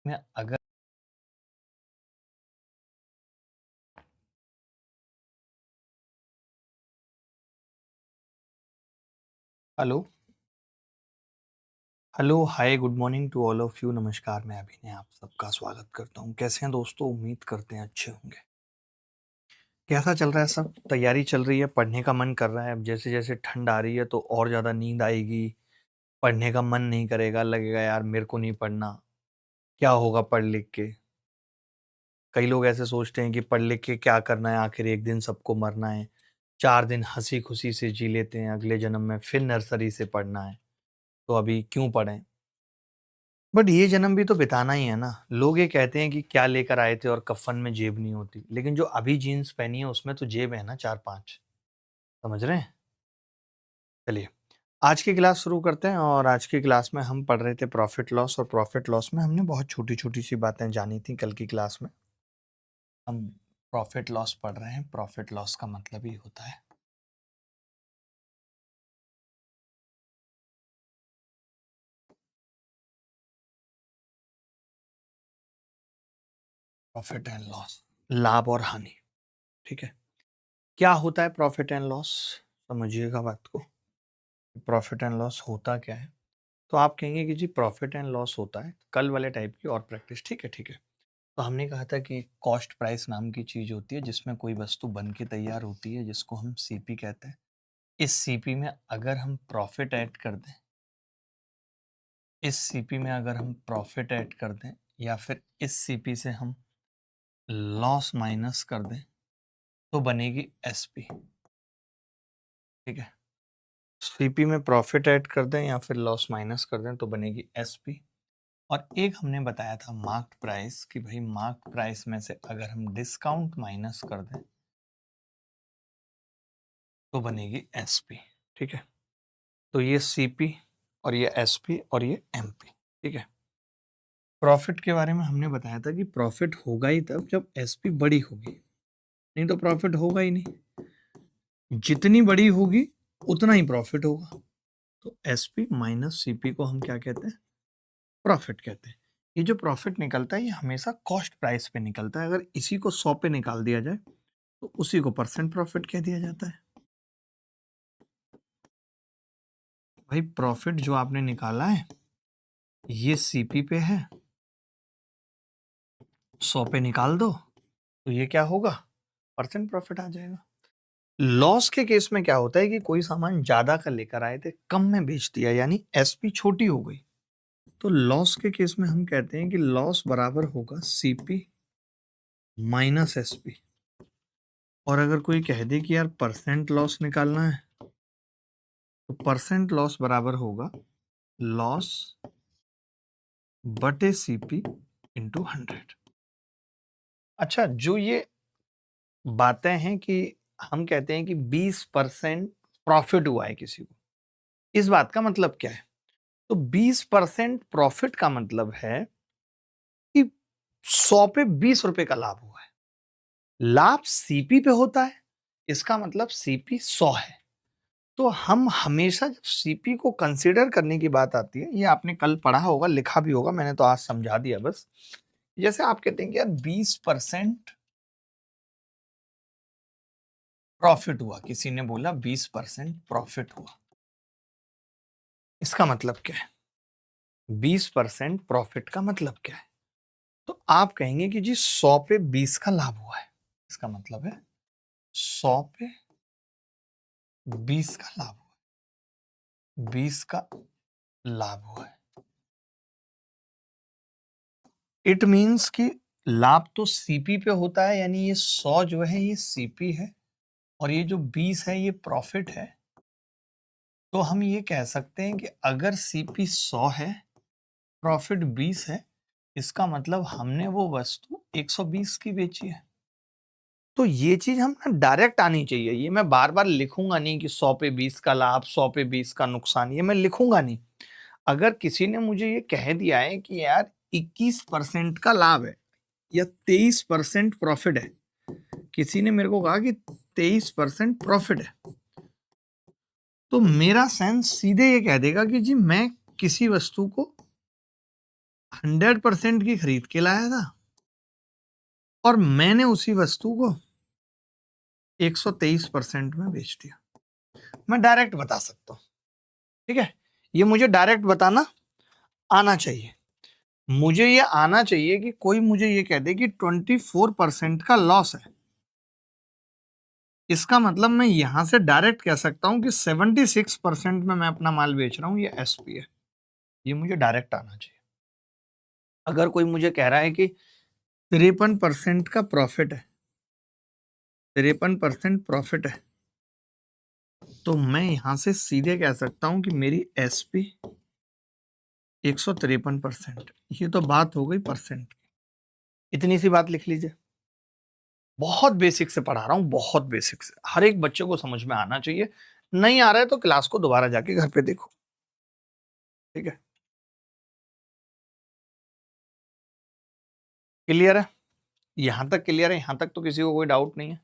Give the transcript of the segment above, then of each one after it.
में अगर hello hello hi good morning to all of you. नमस्कार, मैं अभिनय आप सबका स्वागत करता हूँ। कैसे हैं दोस्तों? उम्मीद करते हैं अच्छे होंगे। कैसा चल रहा है सब? तैयारी चल रही है? पढ़ने का मन कर रहा है? अब जैसे जैसे ठंड आ रही है तो और ज़्यादा नींद आएगी, पढ़ने का मन नहीं करेगा, लगेगा यार मेरे को नहीं पढ़ना, क्या होगा पढ़ लिख के। कई लोग ऐसे सोचते हैं कि पढ़ लिख के क्या करना है, आखिर एक दिन सबको मरना है, 4 दिन हंसी खुशी से जी लेते हैं, अगले जन्म में फिर नर्सरी से पढ़ना है, तो अभी क्यों पढ़ें। बट ये जन्म भी तो बिताना ही है ना। लोग ये कहते हैं कि क्या लेकर आए थे और कफन में जेब नहीं होती, लेकिन जो अभी जीन्स पहनी है उसमें तो जेब है ना 4-5। समझ रहे हैं? चलिए आज की क्लास शुरू करते हैं। और आज की क्लास में हम पढ़ रहे थे प्रॉफिट लॉस, और प्रॉफिट लॉस में हमने बहुत छोटी छोटी सी बातें जानी थी। कल की क्लास में हम प्रॉफिट लॉस पढ़ रहे हैं। प्रॉफिट लॉस का मतलब ही होता है प्रॉफिट एंड लॉस, लाभ और हानि। ठीक है, क्या होता है प्रॉफिट एंड लॉस? समझिएगा बात को। प्रॉफिट एंड लॉस होता क्या है? तो आप कहेंगे कि जी प्रॉफिट एंड लॉस होता है कल वाले टाइप की और प्रैक्टिस। ठीक है ठीक है। तो हमने कहा था कि कॉस्ट प्राइस नाम की चीज होती है जिसमें कोई वस्तु बन के तैयार होती है, जिसको हम सीपी कहते हैं। इस सीपी में अगर हम प्रॉफिट ऐड कर दें, इस सीपी में अगर हम प्रॉफिट ऐड कर दें, या फिर इस सीपी से हम लॉस माइनस कर दें, तो बनेगी एसपी। ठीक है, सीपी में प्रॉफिट ऐड कर दें या फिर लॉस माइनस कर दें तो बनेगी एसपी। और एक हमने बताया था मार्क्ड प्राइस, कि भाई मार्क्ड प्राइस में से अगर हम डिस्काउंट माइनस कर दें तो बनेगी एसपी। ठीक है, तो ये सीपी और ये एसपी और ये एमपी। ठीक है, प्रॉफिट के बारे में हमने बताया था कि प्रॉफिट होगा ही तब जब एसपी बड़ी होगी, नहीं तो प्रॉफिट होगा ही नहीं। जितनी बड़ी होगी उतना ही प्रॉफिट होगा। तो एसपी माइनस सीपी को हम क्या कहते हैं? प्रॉफिट कहते हैं। ये जो प्रॉफिट निकलता है ये हमेशा कॉस्ट प्राइस पे निकलता है। अगर इसी को 100 पे निकाल दिया जाए तो उसी को परसेंट प्रॉफिट कह दिया जाता है। भाई प्रॉफिट जो आपने निकाला है ये सीपी पे है, 100 पे निकाल दो तो ये क्या होगा? परसेंट प्रॉफिट आ जाएगा। लॉस के केस में क्या होता है कि कोई सामान ज्यादा का लेकर आए थे, कम में बेच दिया, यानी एसपी छोटी हो गई। तो लॉस के केस में हम कहते हैं कि लॉस बराबर होगा सीपी माइनस एसपी। और अगर कोई कह दे कि यार परसेंट लॉस निकालना है, तो परसेंट लॉस बराबर होगा लॉस बटे सीपी इंटू 100। अच्छा, जो ये बातें हैं कि हम कहते हैं कि 20% प्रॉफिट हुआ है किसी को, इस बात का मतलब क्या है? तो 20% प्रॉफिट का मतलब है कि 100 पे 20 रुपए का लाभ हुआ है। लाभ सीपी पे होता है, इसका मतलब सीपी 100 है। तो हम हमेशा जब सीपी को कंसीडर करने की बात आती है, ये आपने कल पढ़ा होगा, लिखा भी होगा, मैंने तो आज समझा दिया बस। जैसे आप कहते हैं कि यार 20% प्रॉफिट हुआ, किसी ने बोला 20% प्रॉफिट हुआ, इसका मतलब क्या है? 20% प्रॉफिट का मतलब क्या है? तो आप कहेंगे कि जी 100 पे 20 का लाभ हुआ है, इसका मतलब है 100 पे 20 का लाभ हुआ है, 20 का लाभ हुआ है। इट मीन्स कि लाभ तो सीपी पे होता है, यानी ये 100 जो है ये सीपी है और ये जो 20 है ये प्रॉफिट है। तो हम ये कह सकते हैं कि अगर सीपी 100 है, प्रॉफिट 20 है, इसका मतलब हमने वो वस्तु 120 की बेची है। तो ये चीज हम ना डायरेक्ट आनी चाहिए। ये मैं बार बार लिखूंगा नहीं कि 100 पे 20 का लाभ, 100 पे 20 का नुकसान, ये मैं लिखूंगा नहीं। अगर किसी ने मुझे ये कह दिया है कि यार 21% का लाभ है या 23% प्रॉफिट है, किसी ने मेरे को कहा कि 23% प्रॉफिट है, तो मेरा सेंस सीधे ये कह देगा कि जी मैं किसी वस्तु को 100% की खरीद के लाया था और मैंने उसी वस्तु को 123% में बेच दिया। मैं डायरेक्ट बता सकता हूं, ठीक है। ये मुझे डायरेक्ट बताना आना चाहिए। मुझे ये आना चाहिए कि कोई मुझे ये कह दे कि 24% का लॉस है, इसका मतलब मैं यहां से डायरेक्ट कह सकता हूं कि 76% में मैं अपना माल बेच रहा हूं, ये एसपी है। ये मुझे डायरेक्ट आना चाहिए। अगर कोई मुझे कह रहा है कि 53% का प्रॉफिट है, 53% प्रॉफिट है, तो मैं यहां से सीधे कह सकता हूं कि मेरी एसपी 153%। ये तो बात हो गई परसेंट की। इतनी सी बात लिख लीजिए। बहुत बेसिक से पढ़ा रहा हूं, बहुत बेसिक से, हर एक बच्चे को समझ में आना चाहिए। नहीं आ रहा है तो क्लास को दोबारा जाके घर पे देखो, ठीक है। क्लियर है? यहां तक क्लियर है? यहां तक तो किसी को कोई डाउट नहीं है?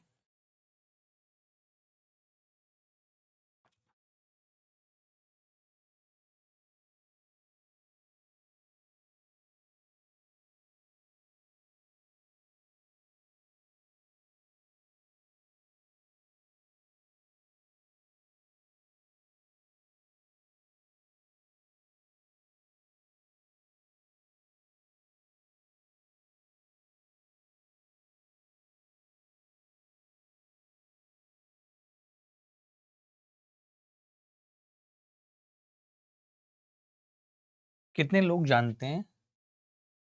कितने लोग जानते हैं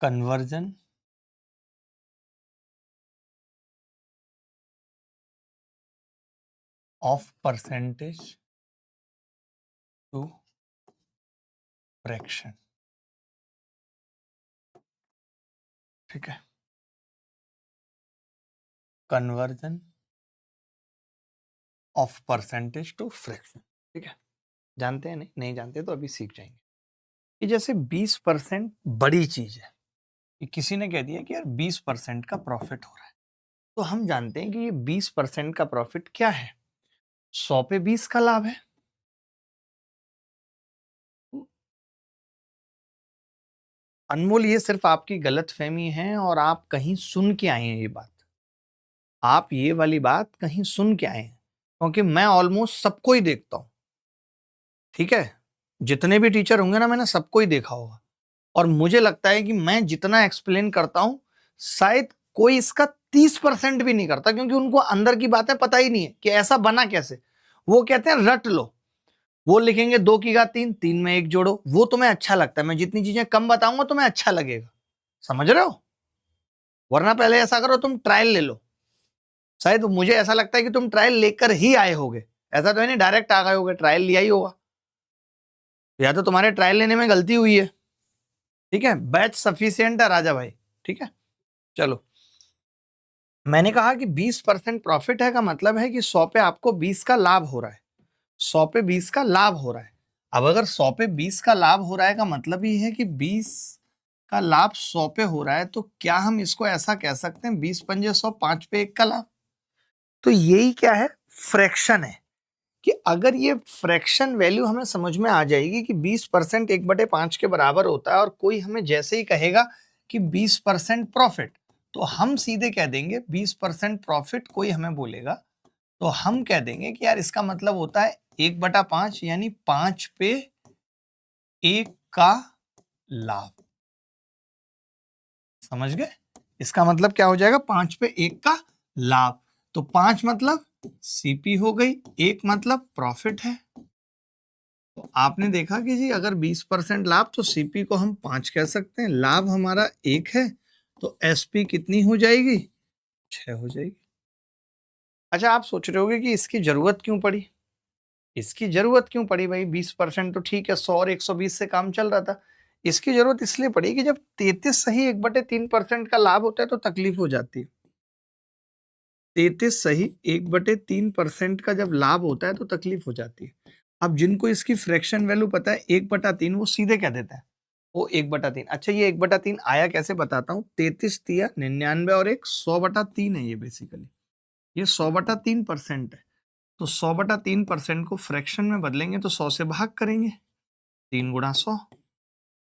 conversion of percentage to fraction? ठीक है, conversion of percentage to fraction, ठीक है। जानते हैं? नहीं, नहीं जानते तो अभी सीख जाएंगे। कि जैसे 20% बड़ी चीज है, कि किसी ने कह दिया कि यार 20% का प्रॉफिट हो रहा है, तो हम जानते हैं कि ये 20% का प्रॉफिट क्या है? 100 पे 20 का लाभ है। अनमोल, ये सिर्फ आपकी गलतफहमी है और आप कहीं सुन के आए हैं ये बात। आप ये वाली बात कहीं सुन के आए हैं, क्योंकि मैं ऑलमोस्ट सबको ही देखता हूं, ठीक है। जितने भी टीचर होंगे ना, मैंने सबको ही देखा होगा। और मुझे लगता है कि मैं जितना एक्सप्लेन करता हूं, शायद कोई इसका 30% भी नहीं करता, क्योंकि उनको अंदर की बातें पता ही नहीं है कि ऐसा बना कैसे। वो कहते हैं रट लो। वो लिखेंगे 2 की घात 3, 3 में 1 जोड़ो। वो तुम्हें अच्छा लगता है, मैं जितनी चीजें कम बताऊंगा तुम्हें अच्छा लगेगा। समझ रहे हो? वरना पहले ऐसा करो, तुम ट्रायल ले लो। शायद मुझे ऐसा लगता है कि तुम ट्रायल लेकर ही आए होगे। ऐसा तो है नहीं डायरेक्ट आ गए होगे, ट्रायल लिया ही होगा। या तो तुम्हारे ट्रायल लेने में गलती हुई है, ठीक है। बैच सफिशियंट है राजा भाई, ठीक है। चलो, मैंने कहा कि 20% प्रॉफिट है का मतलब है कि 100 पे आपको 20 का लाभ हो रहा है। 100 पे 20 का लाभ हो रहा है। अब अगर 100 पे 20 का लाभ हो रहा है का मतलब ही है कि 20 का लाभ 100 पे हो रहा है, तो क्या हम इसको ऐसा कह सकते हैं 20 पंजे 100, 5 पे 1 का लाभ? तो यही क्या है? फ्रैक्शन है। कि अगर ये फ्रैक्शन वैल्यू हमें समझ में आ जाएगी कि 20% 1/5 के बराबर होता है, और कोई हमें जैसे ही कहेगा कि 20% प्रॉफिट, तो हम सीधे कह देंगे 20% प्रॉफिट। कोई हमें बोलेगा तो हम कह देंगे कि यार इसका मतलब होता है 1/5, यानी 5 पे 1 का लाभ। समझ गए? इसका मतलब क्या हो जाएगा? 5 पे 1 का लाभ। तो 5 मतलब सीपी हो गई, 1 मतलब प्रॉफिट है। तो आपने देखा कि जी अगर 20% लाभ, तो सीपी को हम 5 कह सकते हैं। लाभ हमारा 1 है, तो एसपी कितनी हो जाएगी? 6 हो जाएगी। अच्छा, आप सोच रहे होगे कि इसकी जरूरत क्यों पड़ी? इसकी जरूरत क्यों पड़ी भाई? 20% तो ठीक है, 100 और 120 से काम चल रहा था। इसकी जरूरत इसलिए पड़ी कि जब 33 सही 1/3% का लाभ होता है तो तकलीफ हो जाती है। 33 सही 1/3% का जब लाभ होता है तो तकलीफ हो जाती है। अब जिनको इसकी फ्रैक्शन वैल्यू पता है 1/3, वो सीधे कह देता है वो 1/3। अच्छा, ये 1/3 आया कैसे बताता हूँ। 33 तिया 99 और एक 100/3 है। ये बेसिकली ये 100/3% है। तो 100/3% को फ्रैक्शन में बदलेंगे तो 100 से भाग करेंगे, 3 गुणा 100।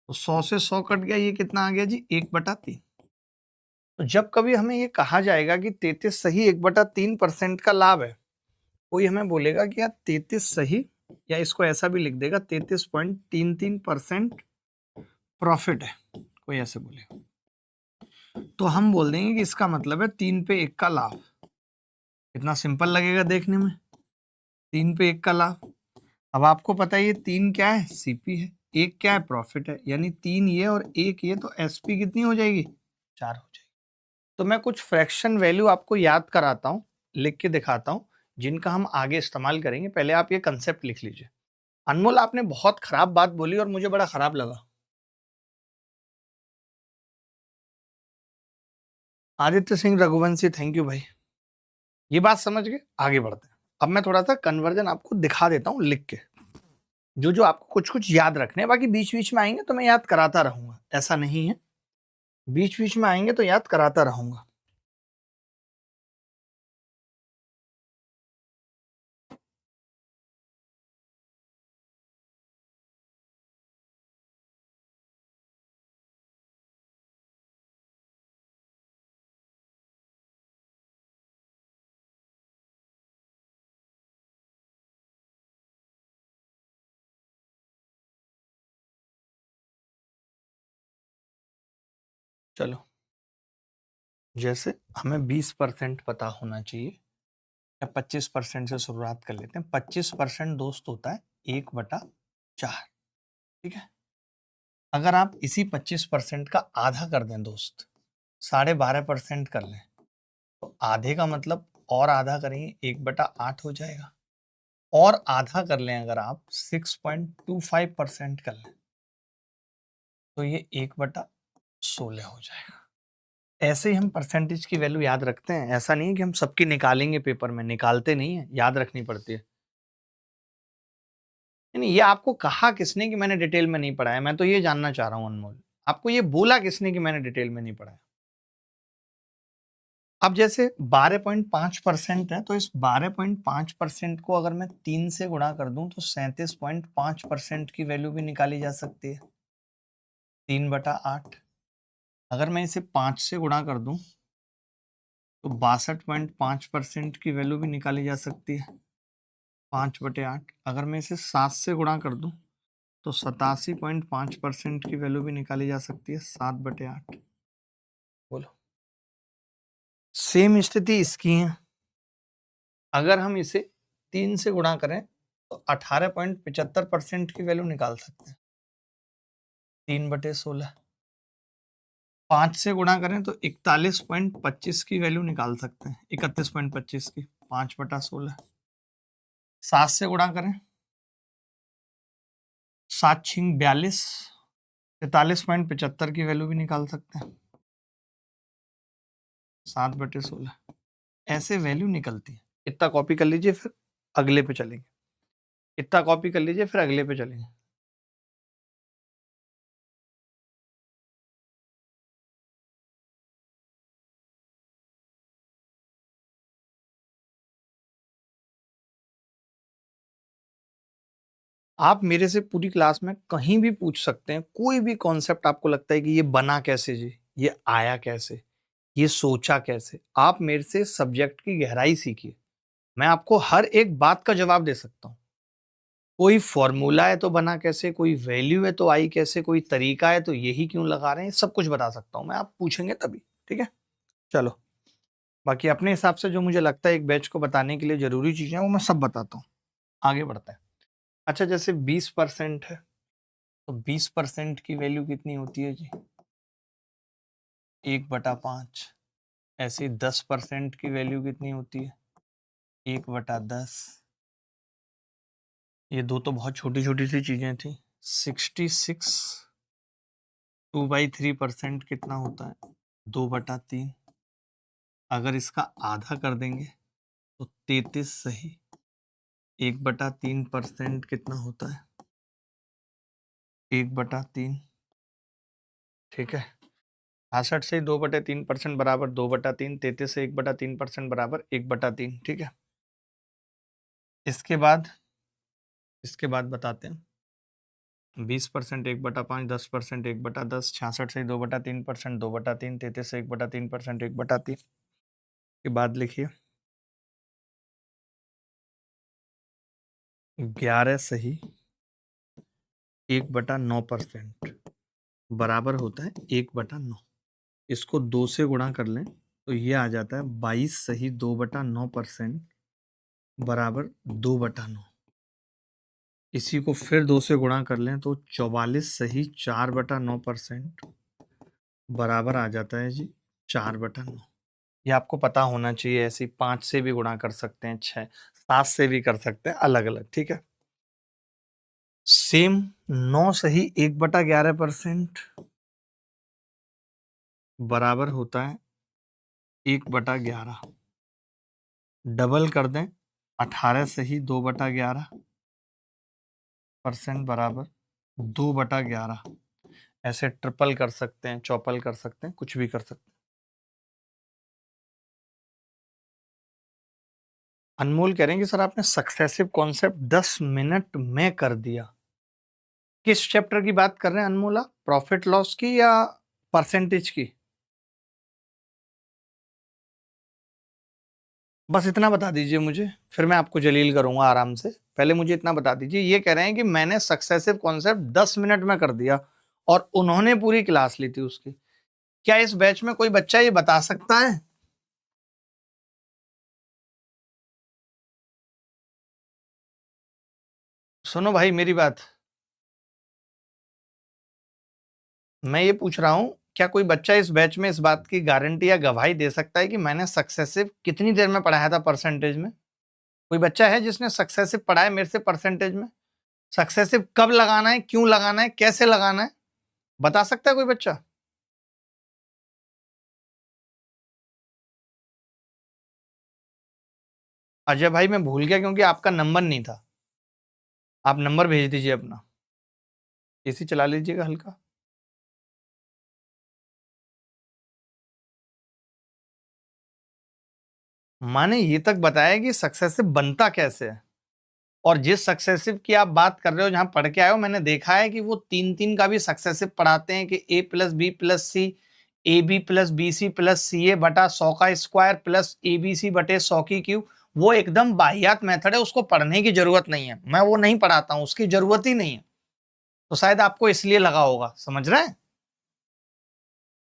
तो 100 से 100 कट गया, ये कितना आ गया जी 1/3। तो जब कभी हमें ये कहा जाएगा कि 33 सही 1/3% का लाभ है, कोई हमें बोलेगा कि यार 33 सही, या इसको ऐसा भी लिख देगा 33.33% प्रॉफिट है, कोई ऐसे बोलेगा, तो हम बोल देंगे कि इसका मतलब है 3 पे 1 का लाभ। कितना सिंपल लगेगा देखने में, 3 पे 1 का लाभ। अब आपको पता है ये 3 क्या है, सीपी है, 1 क्या है, प्रॉफिट है, यानी 3 ये और 1 ये, तो एसपी कितनी हो जाएगी, 4 हो जाएगी। तो मैं कुछ फ्रैक्शन वैल्यू आपको याद कराता हूँ, लिख के दिखाता हूँ, जिनका हम आगे इस्तेमाल करेंगे। पहले आप ये कंसेप्ट लिख लीजिए। अनमोल, आपने बहुत खराब बात बोली और मुझे बड़ा खराब लगा। आदित्य सिंह रघुवंशी, थैंक यू भाई, ये बात समझ गए, आगे बढ़ते हैं। अब मैं थोड़ा सा कन्वर्जन आपको दिखा देता हूँ लिख के, जो जो आपको कुछ कुछ याद रखने हैं, बाकी बीच बीच में आएंगे तो मैं याद कराता रहूंगा, ऐसा नहीं है, बीच बीच में आएंगे तो याद कराता रहूंगा। चलो, जैसे हमें 20% पता होना चाहिए, या 25% से शुरुआत कर लेते हैं। 25% दोस्त होता है 1/4, ठीक है। अगर आप इसी 25% का आधा कर दें दोस्त, 12.5% कर लें, तो आधे का मतलब और आधा करेंगे 1/8 हो जाएगा, और आधा कर लें अगर आप 6.25% कर लें, तो ये 1/16 हो जाएगा। ऐसे ही हम परसेंटेज की वैल्यू याद रखते हैं, ऐसा नहीं है कि हम सबकी निकालेंगे, पेपर में निकालते नहीं है, याद रखनी पड़ती है। नहीं, ये आपको कहा किसने कि मैंने डिटेल में नहीं पढ़ाया, मैं तो ये जानना चाह रहा हूँ अनमोल, आपको ये बोला किसने कि मैंने डिटेल में नहीं पढ़ाया। अब जैसे 12.5% है, तो इस 12.5% को अगर मैं 3 से गुणा कर दूं तो 37.5% की वैल्यू भी निकाली जा सकती है, 3/8। अगर मैं इसे 5 से गुणा कर दूं तो 62.5% की वैल्यू भी निकाली जा सकती है, 5/8। अगर मैं इसे 7 से गुणा कर दूं तो 87.5% की वैल्यू भी निकाली जा सकती है, 7/8। बोलो, सेम स्थिति इसकी है। अगर हम इसे 3 से गुणा करें तो 18.75% की वैल्यू निकाल सकते हैं, 3/16। 5 से गुणा करें तो 41.25 की वैल्यू निकाल सकते हैं, 31.25 की, 5/16। 7 से गुणा करें, 7×6 = 42, 43.75 की वैल्यू भी निकाल सकते हैं, 7/16। ऐसे वैल्यू निकलती है। इतना कॉपी कर लीजिए, फिर अगले पे चलेंगे। इतना कॉपी कर लीजिए, फिर अगले पे चलेंगे। आप मेरे से पूरी क्लास में कहीं भी पूछ सकते हैं, कोई भी कॉन्सेप्ट आपको लगता है कि ये बना कैसे जी, ये आया कैसे, ये सोचा कैसे, आप मेरे से सब्जेक्ट की गहराई सीखिए, मैं आपको हर एक बात का जवाब दे सकता हूँ। कोई फॉर्मूला है तो बना कैसे, कोई वैल्यू है तो आई कैसे, कोई तरीका है तो यही क्यों लगा रहे हैं, सब कुछ बता सकता हूँ मैं, आप पूछेंगे तभी, ठीक है। चलो, बाकी अपने हिसाब से जो मुझे लगता है एक बैच को बताने के लिए जरूरी चीजें वो मैं सब बताता हूँ। आगे बढ़ते हैं। अच्छा, जैसे 20% है, तो 20% की वैल्यू कितनी होती है जी, 1/5। ऐसे 10% की वैल्यू कितनी होती है, 1/10। ये दो तो बहुत छोटी छोटी सी चीजें थी। 66, 2/3% कितना होता है, 2/3। अगर इसका आधा कर देंगे तो 33 सही 1/3% कितना होता है, 1/3, ठीक है। 66 से 2/3% बराबर 2/3, 33 से 1/3% बराबर 1/3, ठीक है। इसके बाद बताते हैं, 20% 1/5, 10% 1/10, 66 से 2/3%, 2/3, 33 से 1/3%, 1/3 के बाद लिखिए 11 सही 1/9% बराबर होता है 1/9। इसको 2 से गुणा कर लें तो ये आ जाता है 22 सही 2/9% बराबर 2/9। इसी को फिर 2 से गुणा कर लें तो 44 सही 4/9% बराबर आ जाता है जी 4/9। ये आपको पता होना चाहिए। ऐसी 5 से भी गुणा कर सकते हैं, 6 7 से भी कर सकते हैं, अलग अलग। ठीक है। सेम 9 सही 1/11% बराबर होता है 1/11। डबल कर दें 18 सही 2/11% बराबर 2/11। ऐसे ट्रिपल कर सकते हैं, चौपल कर सकते हैं, कुछ भी कर सकते हैं। अनमोल कह रहे हैं कि सर आपने सक्सेसिव कॉन्सेप्ट 10 मिनट में कर दिया। किस चैप्टर की बात कर रहे हैं अनमोल आप? प्रॉफिट लॉस की या परसेंटेज की? बस इतना बता दीजिए मुझे, फिर मैं आपको जलील करूंगा आराम से। पहले मुझे इतना बता दीजिए। ये कह रहे हैं कि मैंने सक्सेसिव कॉन्सेप्ट 10 मिनट में कर दिया और उन्होंने पूरी क्लास ली थी उसकी। क्या इस बैच में कोई बच्चा ये बता सकता है? सुनो भाई मेरी बात, मैं ये पूछ रहा हूं, क्या कोई बच्चा इस बैच में इस बात की गारंटी या गवाही दे सकता है कि मैंने सक्सेसिव कितनी देर में पढ़ाया था परसेंटेज में? कोई बच्चा है जिसने सक्सेसिव पढ़ा है मेरे से परसेंटेज में? सक्सेसिव कब लगाना है, क्यों लगाना है, कैसे लगाना है, बता सकता है कोई बच्चा? अजय भाई मैं भूल गया क्योंकि आपका नंबर नहीं था। आप नंबर भेज दीजिए अपना। एसी चला लीजिएगा हल्का। माने ये तक बताया कि सक्सेसिव बनता कैसे है। और जिस सक्सेसिव की आप बात कर रहे हो जहां पढ़ के आए हो, मैंने देखा है कि वो 3-3 का भी सक्सेसिव पढ़ाते हैं कि a+b+c ab+bc+ca/100 का स्क्वायर प्लस abc/100 की क्यूब। वो एकदम बाहियात मेथड है, उसको पढ़ने की जरूरत नहीं है। मैं वो नहीं पढ़ाता हूं, उसकी जरूरत ही नहीं है। तो शायद आपको इसलिए लगा होगा, समझ रहे हैं?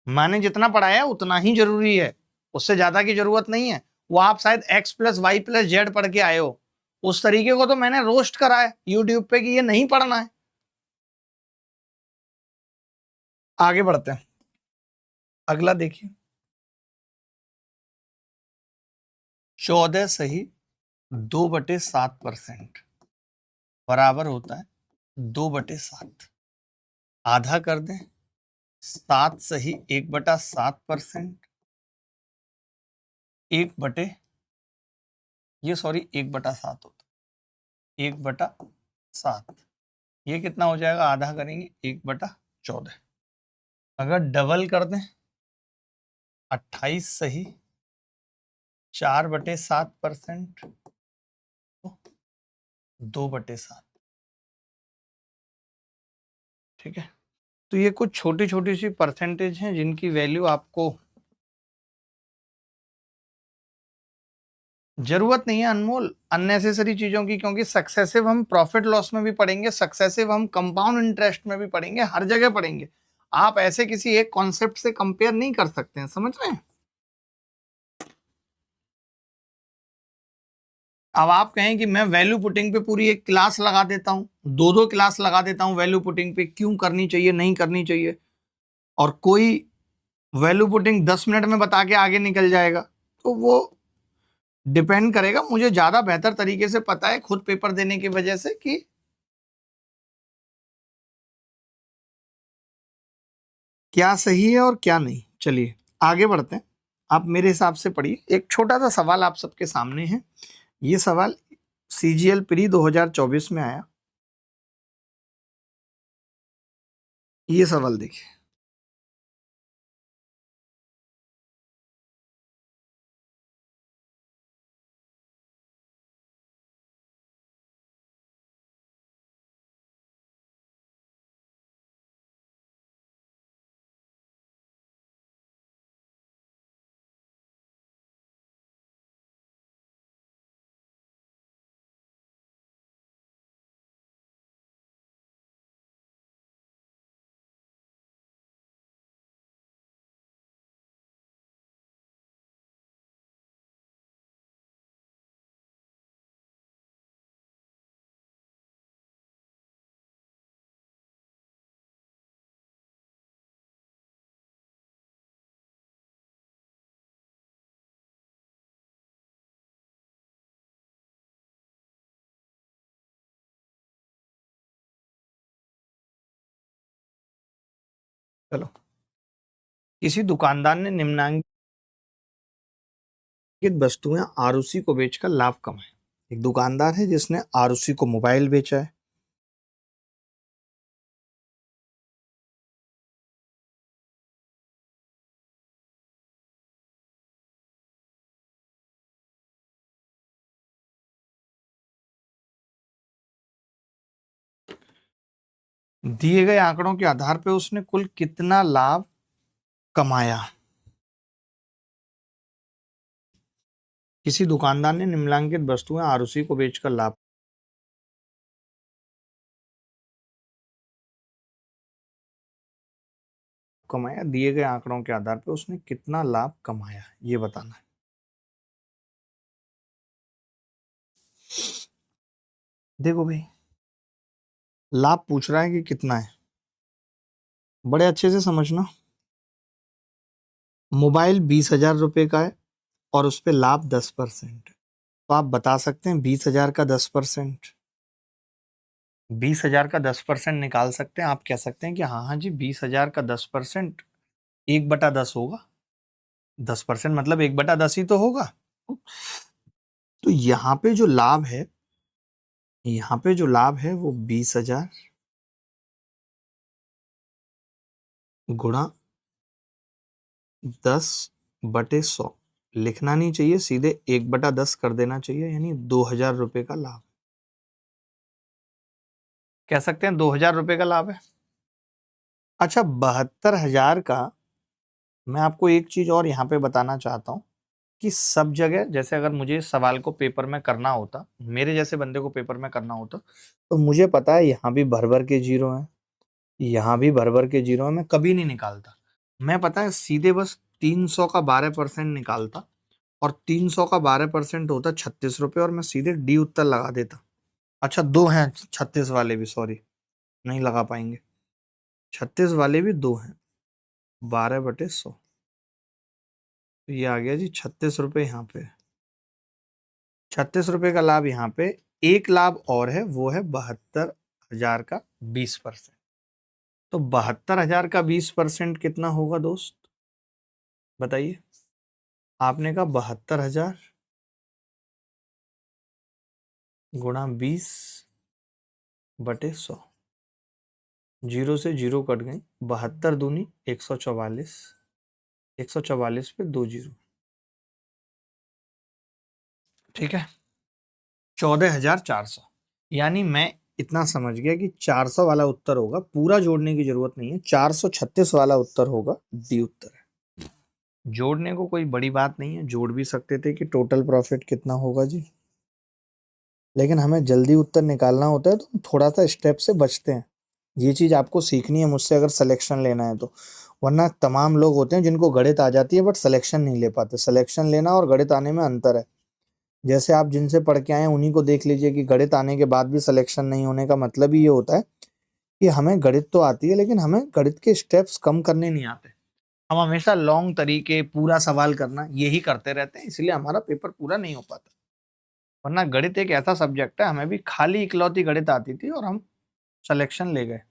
मैंने जितना पढ़ाया उतना ही जरूरी है, उससे ज्यादा की जरूरत नहीं है। वो आप शायद x+y+z पढ़ के आए हो, उस तरीके को तो मैंने रोस्ट करा है यूट्यूब पे कि ये नहीं पढ़ना है। आगे बढ़ते हैं, अगला देखिए। 14 सही 2/7% बराबर होता है 2/7। आधा कर दें 7 सही 1/7%। एक बटे ये सॉरी 1/7 होता है 1/7। ये कितना हो जाएगा? आधा करेंगे 1/14। अगर डबल कर दें 28 सही 4/7%, तो 2/7। ठीक है। तो ये कुछ छोटी छोटी सी परसेंटेज हैं जिनकी वैल्यू आपको जरूरत नहीं है अनमोल अननेसेसरी चीजों की, क्योंकि सक्सेसिव हम प्रॉफिट लॉस में भी पढ़ेंगे, सक्सेसिव हम कंपाउंड इंटरेस्ट में भी पढ़ेंगे, हर जगह पढ़ेंगे। आप ऐसे किसी एक कॉन्सेप्ट से कंपेयर नहीं कर सकते हैं, समझ रहे हैं? अब आप कहें कि मैं वैल्यू पुटिंग पे पूरी एक क्लास लगा देता हूं, दो दो क्लास लगा देता हूं वैल्यू पुटिंग पे, क्यों करनी चाहिए नहीं करनी चाहिए, और कोई वैल्यू पुटिंग 10 मिनट में बता के आगे निकल जाएगा, तो वो डिपेंड करेगा। मुझे ज्यादा बेहतर तरीके से पता है खुद पेपर देने की वजह से कि क्या सही है और क्या नहीं। चलिए आगे बढ़ते हैं। आप मेरे हिसाब से पढ़िए। एक छोटा सा सवाल आप सबके सामने है। ये सवाल सीजीएल प्री 2024 में आया। ये सवाल देखिए। चलो, किसी दुकानदार ने निम्नलिखित वस्तुएं आरुषि को बेचकर लाभ कमाया। एक दुकानदार है जिसने आरुषि को मोबाइल बेचा है, दिए गए आंकड़ों के आधार पर उसने कुल कितना लाभ कमाया। किसी दुकानदार ने निम्नलिखित वस्तुएं आरुषि को बेचकर लाभ कमाया, दिए गए आंकड़ों के आधार पर उसने कितना लाभ कमाया, ये बताना है। देखो भाई, लाभ पूछ रहा है कि कितना है, बड़े अच्छे से समझना। मोबाइल 20,000 रुपये का है और उस पे लाभ 10%, तो आप बता सकते हैं 20,000 का 10%, 20,000 का 10% निकाल सकते हैं। आप कह सकते हैं कि हाँ हाँ जी, 20,000 का 10% 1/10 होगा। 10% मतलब 1/10 ही तो होगा। तो यहाँ पे जो लाभ है, यहाँ पे जो लाभ है वो 20,000 गुणा 10/100 लिखना नहीं चाहिए, सीधे 1/10 कर देना चाहिए, यानी 2,000 रुपये का लाभ। कह सकते हैं 2,000 रुपये का लाभ है। अच्छा, 72,000 का मैं आपको एक चीज और यहाँ पे बताना चाहता हूँ कि सब जगह, जैसे अगर मुझे इस सवाल को पेपर में करना होता, मेरे जैसे बंदे को पेपर में करना होता, तो मुझे पता है यहाँ भी भर भर के जीरो है, यहाँ भी भर भर के जीरो है, मैं कभी नहीं निकालता। मैं पता है सीधे बस 300 का 12% निकालता, और 300 का 12% होता 36 रुपये, और मैं सीधे डी उत्तर लगा देता। अच्छा, दो हैं 36 वाले भी, सॉरी नहीं लगा पाएंगे, 36 वाले भी दो हैं, 12/100, तो ये आ गया जी 36 रुपये। यहाँ पे 36 रुपये का लाभ, यहाँ पे एक लाभ और है, वो है 72,000 का 20%। तो 72,000 का 20% कितना होगा दोस्त, बताइए। आपने कहा 72,000 गुणा 20/100, जीरो से जीरो कट गई, 72 दूनी 144, 144 पे 2 जीरो, ठीक है, 14,400। यानी मैं इतना समझ गया कि 400 वाला उत्तर होगा, पूरा जोड़ने की जरूरत नहीं है, 436 वाला उत्तर होगा, डी उत्तर है। जोड़ने को कोई बड़ी बात नहीं है, जोड़ भी सकते थे कि टोटल प्रॉफिट कितना होगा जी, लेकिन हमें जल्दी उत्तर निकालना होता है तो हम थोड़ा सा स्टेप से बचते हैं। ये चीज आपको सीखनी है मुझसे अगर सिलेक्शन लेना है तो, वरना तमाम लोग होते हैं जिनको गणित आ जाती है बट सिलेक्शन नहीं ले पाते। सिलेक्शन लेना और गणित आने में अंतर है। जैसे आप जिनसे पढ़ के आए हैं उन्हीं को देख लीजिए कि गणित आने के बाद भी सिलेक्शन नहीं होने का मतलब ही ये होता है कि हमें गणित तो आती है लेकिन हमें गणित के स्टेप्स कम करने नहीं आते। हम हमेशा लॉन्ग तरीके, पूरा सवाल करना, यही करते रहते हैं, इसलिए हमारा पेपर पूरा नहीं हो पाता। वरना गणित एक ऐसा सब्जेक्ट है, हमें भी खाली इकलौती गणित आती थी और हम सिलेक्शन ले गए।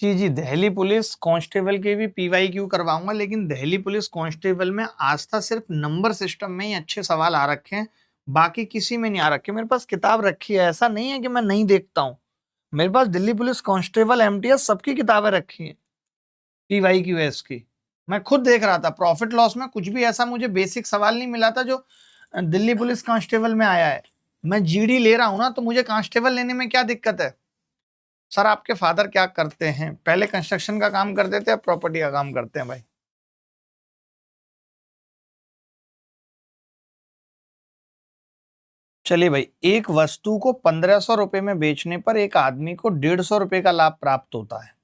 जी जी, दिल्ली पुलिस कांस्टेबल के भी PYQ करवाऊंगा, लेकिन दिल्ली पुलिस कांस्टेबल में आज तक सिर्फ नंबर सिस्टम में ही अच्छे सवाल आ रखे हैं, बाकी किसी में नहीं आ रखे। मेरे पास किताब रखी है, ऐसा नहीं है कि मैं नहीं देखता हूँ। मेरे पास दिल्ली पुलिस कांस्टेबल, MTS सबकी किताबें रखी हैं, PYQS की। मैं खुद देख रहा था प्रॉफिट लॉस में, कुछ भी ऐसा मुझे बेसिक सवाल नहीं मिला था जो दिल्ली पुलिस कांस्टेबल में आया है। मैं GD ले रहा हूं ना, तो मुझे कांस्टेबल लेने में क्या दिक्कत है। सर आपके फादर क्या करते हैं, पहले कंस्ट्रक्शन का काम करते थे, अब प्रॉपर्टी का काम करते हैं भाई। चलिए भाई, एक वस्तु को 1,500 रुपए में बेचने पर एक आदमी को 150 रुपए का लाभ प्राप्त होता है।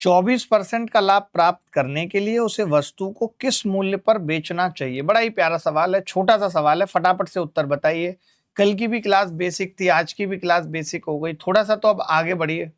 24% का लाभ प्राप्त करने के लिए उसे वस्तु को किस मूल्य पर बेचना चाहिए। बड़ा ही प्यारा सवाल है, छोटा सा सवाल है, फटाफट से उत्तर बताइए। कल की भी क्लास बेसिक थी, आज की भी क्लास बेसिक हो गई, थोड़ा सा तो अब आगे बढ़िए।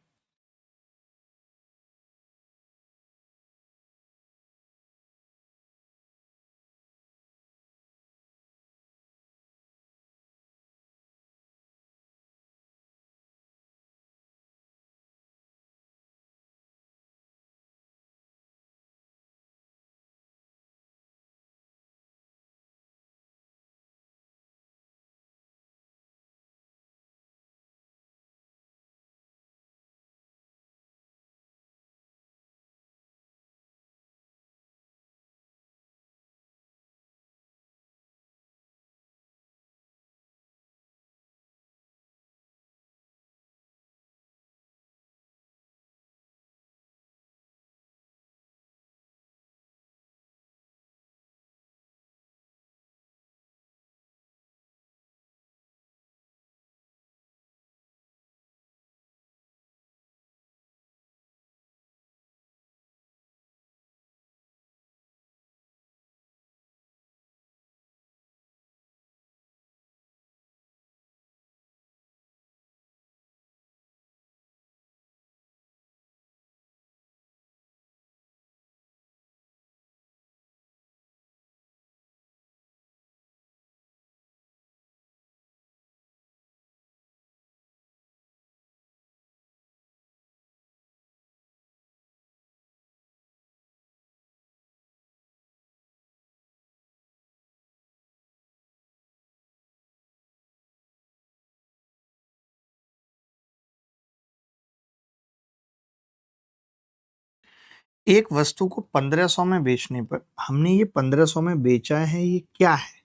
एक वस्तु को 1500 में बेचने पर हमने ये 1500 में बेचा है, ये क्या है?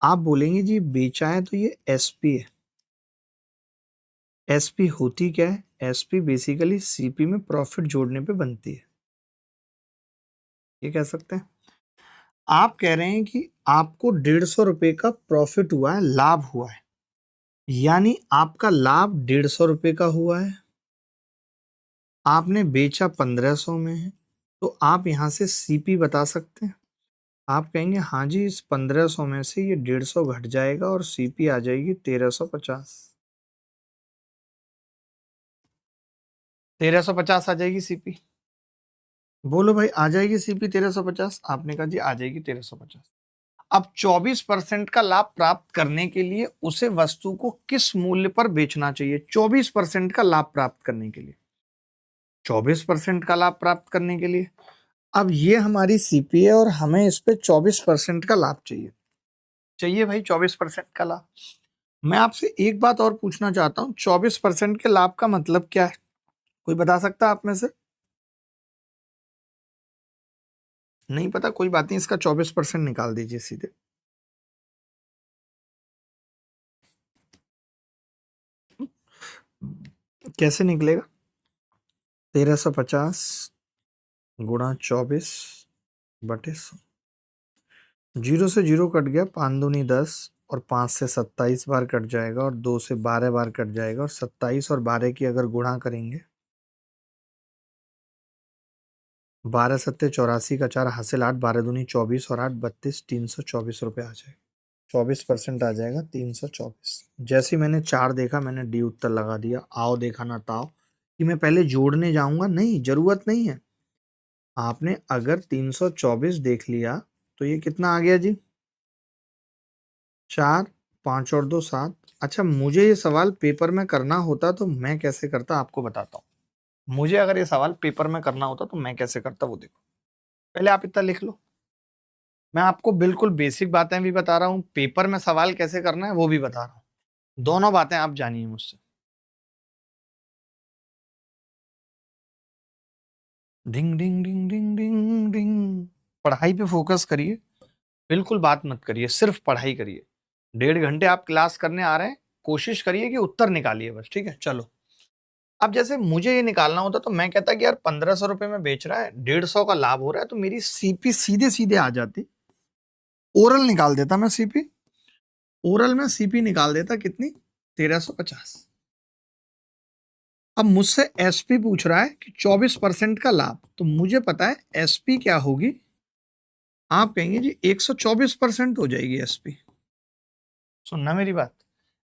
आप बोलेंगे जी बेचा है तो ये एसपी है। एसपी होती क्या है? एसपी बेसिकली सीपी में प्रॉफिट जोड़ने पे बनती है, ये कह सकते हैं। आप कह रहे हैं कि आपको 150 रुपए का प्रॉफिट हुआ है, लाभ हुआ है, यानी आपका लाभ 150 रुपए का हुआ है, आपने बेचा 1500 में है, तो आप यहाँ से सीपी बता सकते हैं। आप कहेंगे हाँ जी, इस 1500 में से ये 150 घट जाएगा और सीपी आ जाएगी 1350। 1350 आ जाएगी सीपी। बोलो भाई, आ जाएगी सीपी 1350? आपने कहा जी आ जाएगी 1350। अब 24% का लाभ प्राप्त करने के लिए उसे वस्तु को किस मूल्य पर बेचना चाहिए? 24% का लाभ प्राप्त करने के लिए, 24% का लाभ प्राप्त करने के लिए, अब ये हमारी सीपी है और हमें इस पे 24% का लाभ चाहिए। चाहिए भाई 24% का लाभ। मैं आपसे एक बात और पूछना चाहता हूं, 24% के लाभ का मतलब क्या है? कोई बता सकता है आप में से? नहीं पता, कोई बात नहीं, इसका 24% निकाल दीजिए सीधे। कैसे निकलेगा? 1350 गुणा 24/100। जीरो से जीरो कट गया, 5 दूनी 10, और 5 से 27 बार कट जाएगा, और 2 से 12 बार कट जाएगा, और 27 और 12 की अगर गुणा करेंगे, 12 सत्ते 84 का 4 हासिल 8, 12 दूनी 24 और 8 32, 324 रुपये आ जाएगा। 24% आ जाएगा 324। जैसे ही मैंने 4 देखा, मैंने डी उत्तर लगा दिया। आओ देखा ना ताओ कि मैं पहले जोड़ने जाऊंगा, नहीं, जरूरत नहीं है। आपने अगर 324 देख लिया तो ये कितना आ गया जी? 4, 5 और 2 7। अच्छा, मुझे ये सवाल पेपर में करना होता तो मैं कैसे करता, आपको बताता हूँ। मुझे अगर ये सवाल पेपर में करना होता तो मैं कैसे करता, वो देखो। पहले आप इतना लिख लो। मैं आपको बिल्कुल बेसिक बातें भी बता रहा हूँ, पेपर में सवाल कैसे करना है वो भी बता रहा हूँ। दोनों बातें आप जानिए मुझसे। डिंग डिंग डिंग डिंग डिंग डिंग। पढ़ाई पे फोकस करिए, बिल्कुल बात मत करिए, सिर्फ पढ़ाई करिए। 1.5 घंटे आप क्लास करने आ रहे हैं, कोशिश करिए कि उत्तर निकालिए बस, ठीक है? चलो, अब जैसे मुझे ये निकालना होता तो मैं कहता कि यार 1500 रुपए में बेच रहा है, 150 का लाभ हो रहा है, तो मेरी सीपी सीधे सीधे आ जाती। ओरल निकाल देता मैं सीपी, ओरल में सीपी निकाल देता कितनी? 1350। अब मुझसे एसपी पूछ रहा है कि 24% का लाभ, तो मुझे पता है एसपी क्या होगी। आप कहेंगे जी 124% हो जाएगी एसपी। सुनना मेरी बात,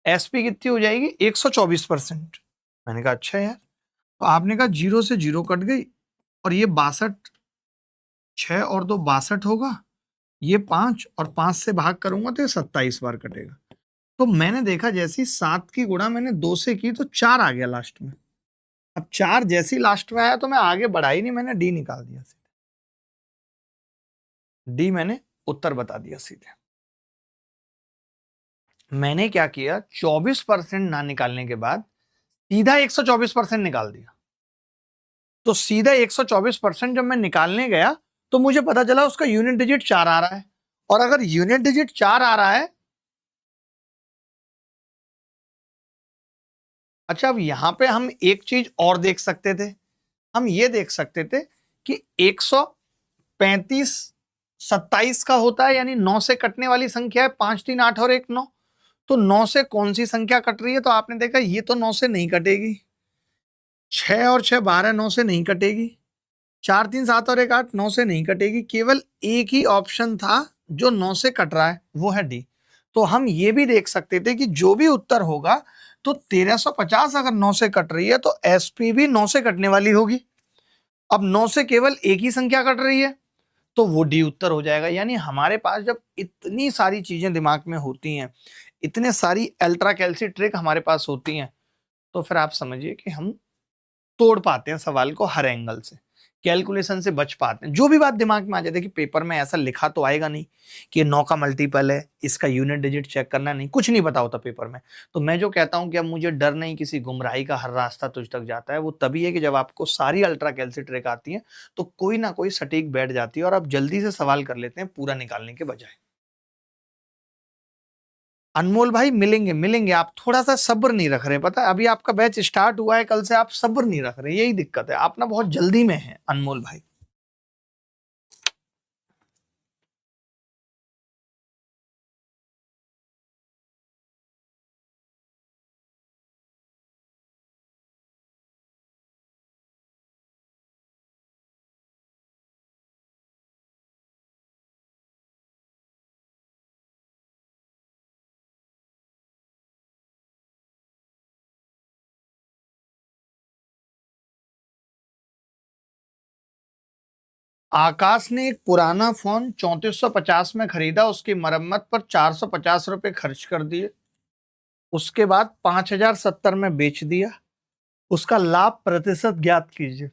एसपी कितनी हो जाएगी? 124%। मैंने कहा अच्छा यार। तो आपने कहा जीरो से जीरो कट गई, और ये 62, 6 और 2 62 होगा, ये 5 और 5 से भाग करूंगा तो ये 27 बार कटेगा। तो मैंने देखा जैसी 7 की गुणा मैंने 2 से की तो 4 आ गया लास्ट में। अब 4 जैसी लास्ट में आया तो मैं आगे बढ़ा ही नहीं, मैंने डी निकाल दिया सीधे। डी मैंने उत्तर बता दिया सीधे। मैंने क्या किया, 24% ना निकालने के बाद सीधा 124% निकाल दिया। तो सीधा 124% जब मैं निकालने गया तो मुझे पता चला उसका यूनिट डिजिट 4 आ रहा है। और अगर यूनिट डिजिट 4 आ रहा है, अच्छा अब यहां पे हम एक चीज और देख सकते थे। हम ये देख सकते थे कि 135 27 का होता है, यानी 9 से कटने वाली संख्या है, 5 3 8 और 1 9। तो 9 से कौन सी संख्या कट रही है? तो आपने देखा ये तो 9 से नहीं कटेगी, 6 और 6 12 9 से नहीं कटेगी, 4 3 7 और 1 8 9 से नहीं कटेगी। केवल एक ही ऑप्शन था जो 9 से कट रहा है, वो है डी। तो हम ये भी देख सकते थे कि जो भी उत्तर होगा, तो 1350 अगर 9 से कट रही है तो एसपी भी 9 से कटने वाली होगी। अब 9 से केवल एक ही संख्या कट रही है, तो वो डी उत्तर हो जाएगा। यानी हमारे पास जब इतनी सारी चीजें दिमाग में होती हैं, इतने सारी अल्ट्रा कैलसी ट्रिक हमारे पास होती हैं, तो फिर आप समझिए कि हम तोड़ पाते हैं सवाल को हर एंगल से, कैलकुलेशन से बच पाते हैं। जो भी बात दिमाग में आ जाती है कि पेपर में ऐसा लिखा तो आएगा नहीं कि 9 का मल्टीपल है, इसका यूनिट डिजिट चेक करना, नहीं, कुछ नहीं पता होता पेपर में। तो मैं जो कहता हूं कि अब मुझे डर नहीं, किसी गुमराही का हर रास्ता तुझ तक जाता है, वो तभी है कि जब आपको सारी अल्ट्रा कैलसी ट्रिक आती है तो कोई ना कोई सटीक बैठ जाती है और आप जल्दी से सवाल कर लेते हैं पूरा निकालने के बजाय। अनमोल भाई मिलेंगे मिलेंगे, आप थोड़ा सा सब्र नहीं रख रहे। पता है अभी आपका बैच स्टार्ट हुआ है, कल से आप सब्र नहीं रख रहे, यही दिक्कत है, आप ना बहुत जल्दी में हैं अनमोल भाई। आकाश ने एक पुराना फोन 3450 में खरीदा, उसकी मरम्मत पर 450 रुपए खर्च कर दिए, उसके बाद 5070 में बेच दिया, उसका लाभ प्रतिशत ज्ञात कीजिए।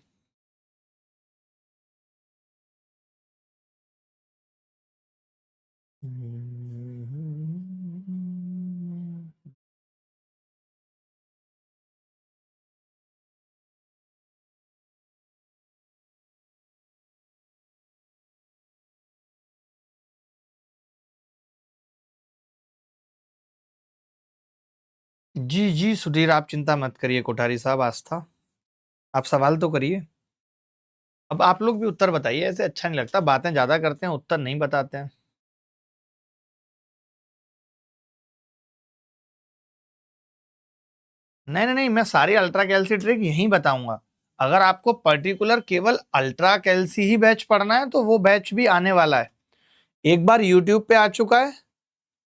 जी जी सुधीर, आप चिंता मत करिए, कोठारी साहब आस्था, आप सवाल तो करिए। अब आप लोग भी उत्तर बताइए, ऐसे अच्छा नहीं लगता, बातें ज्यादा करते हैं उत्तर नहीं बताते हैं। नहीं नहीं नहीं, मैं सारी अल्ट्रा कैल्सी ट्रिक यहीं बताऊंगा। अगर आपको पर्टिकुलर केवल अल्ट्रा कैल्सी ही बैच पढ़ना है तो वो बैच भी आने वाला है, एक बार यूट्यूब पे आ चुका है,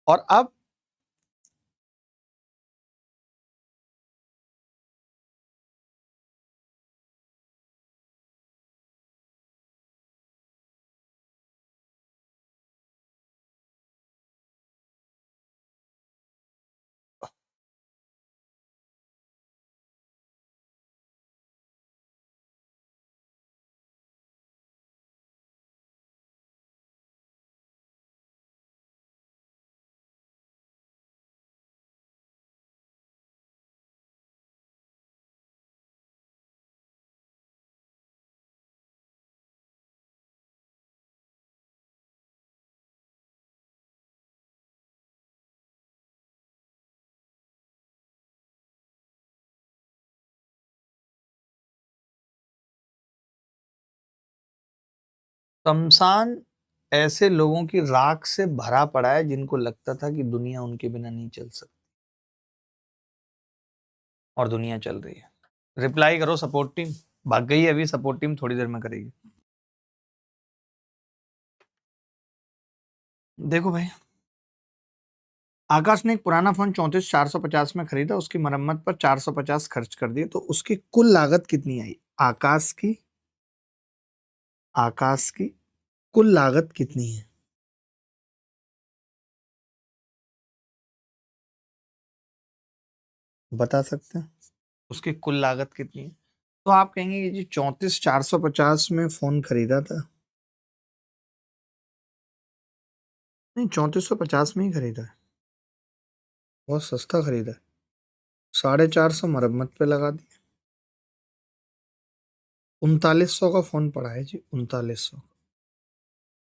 और अब शमशान ऐसे लोगों की राख से भरा पड़ा है जिनको लगता था कि दुनिया उनके बिना नहीं चल सकती, और दुनिया चल रही है। रिप्लाई करो सपोर्ट टीम। भाग गई है अभी सपोर्ट टीम, थोड़ी देर में करेगी। देखो भाई, आकाश ने एक पुराना फोन 34,450 में खरीदा, उसकी मरम्मत पर 450 खर्च कर दिए, तो उसकी कुल लागत कितनी आई? आकाश की कुल लागत कितनी है? बता सकते हैं उसकी कुल लागत कितनी है? तो आप कहेंगे कि जी 34,450 में फोन खरीदा था। नहीं, 3450 में ही खरीदा है, बहुत सस्ता खरीदा है। 450 मरम्मत पे लगा दी। 3900 का फोन पड़ा है जी, 3900।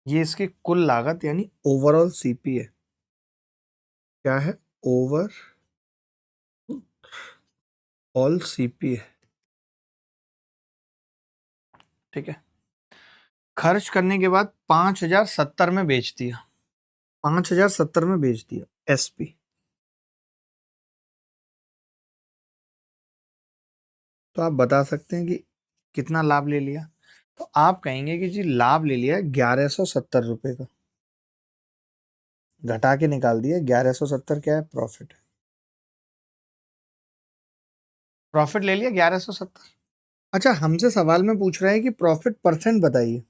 ये इसकी कुल लागत यानी ओवरऑल सीपी है। क्या है? ओवरऑल सीपी है। ठीक है। खर्च करने के बाद 5070 में बेच दिया। 5070 में बेच दिया एसपी। तो आप बता सकते हैं कि कितना लाभ ले लिया? तो आप कहेंगे कि जी लाभ ले लिया 1170 रुपए का। घटा के निकाल दिया 1170, क्या है? प्रॉफिट। प्रॉफिट ले लिया 1170। अच्छा, हमसे सवाल में पूछ रहा है कि प्रॉफिट परसेंट बताइए।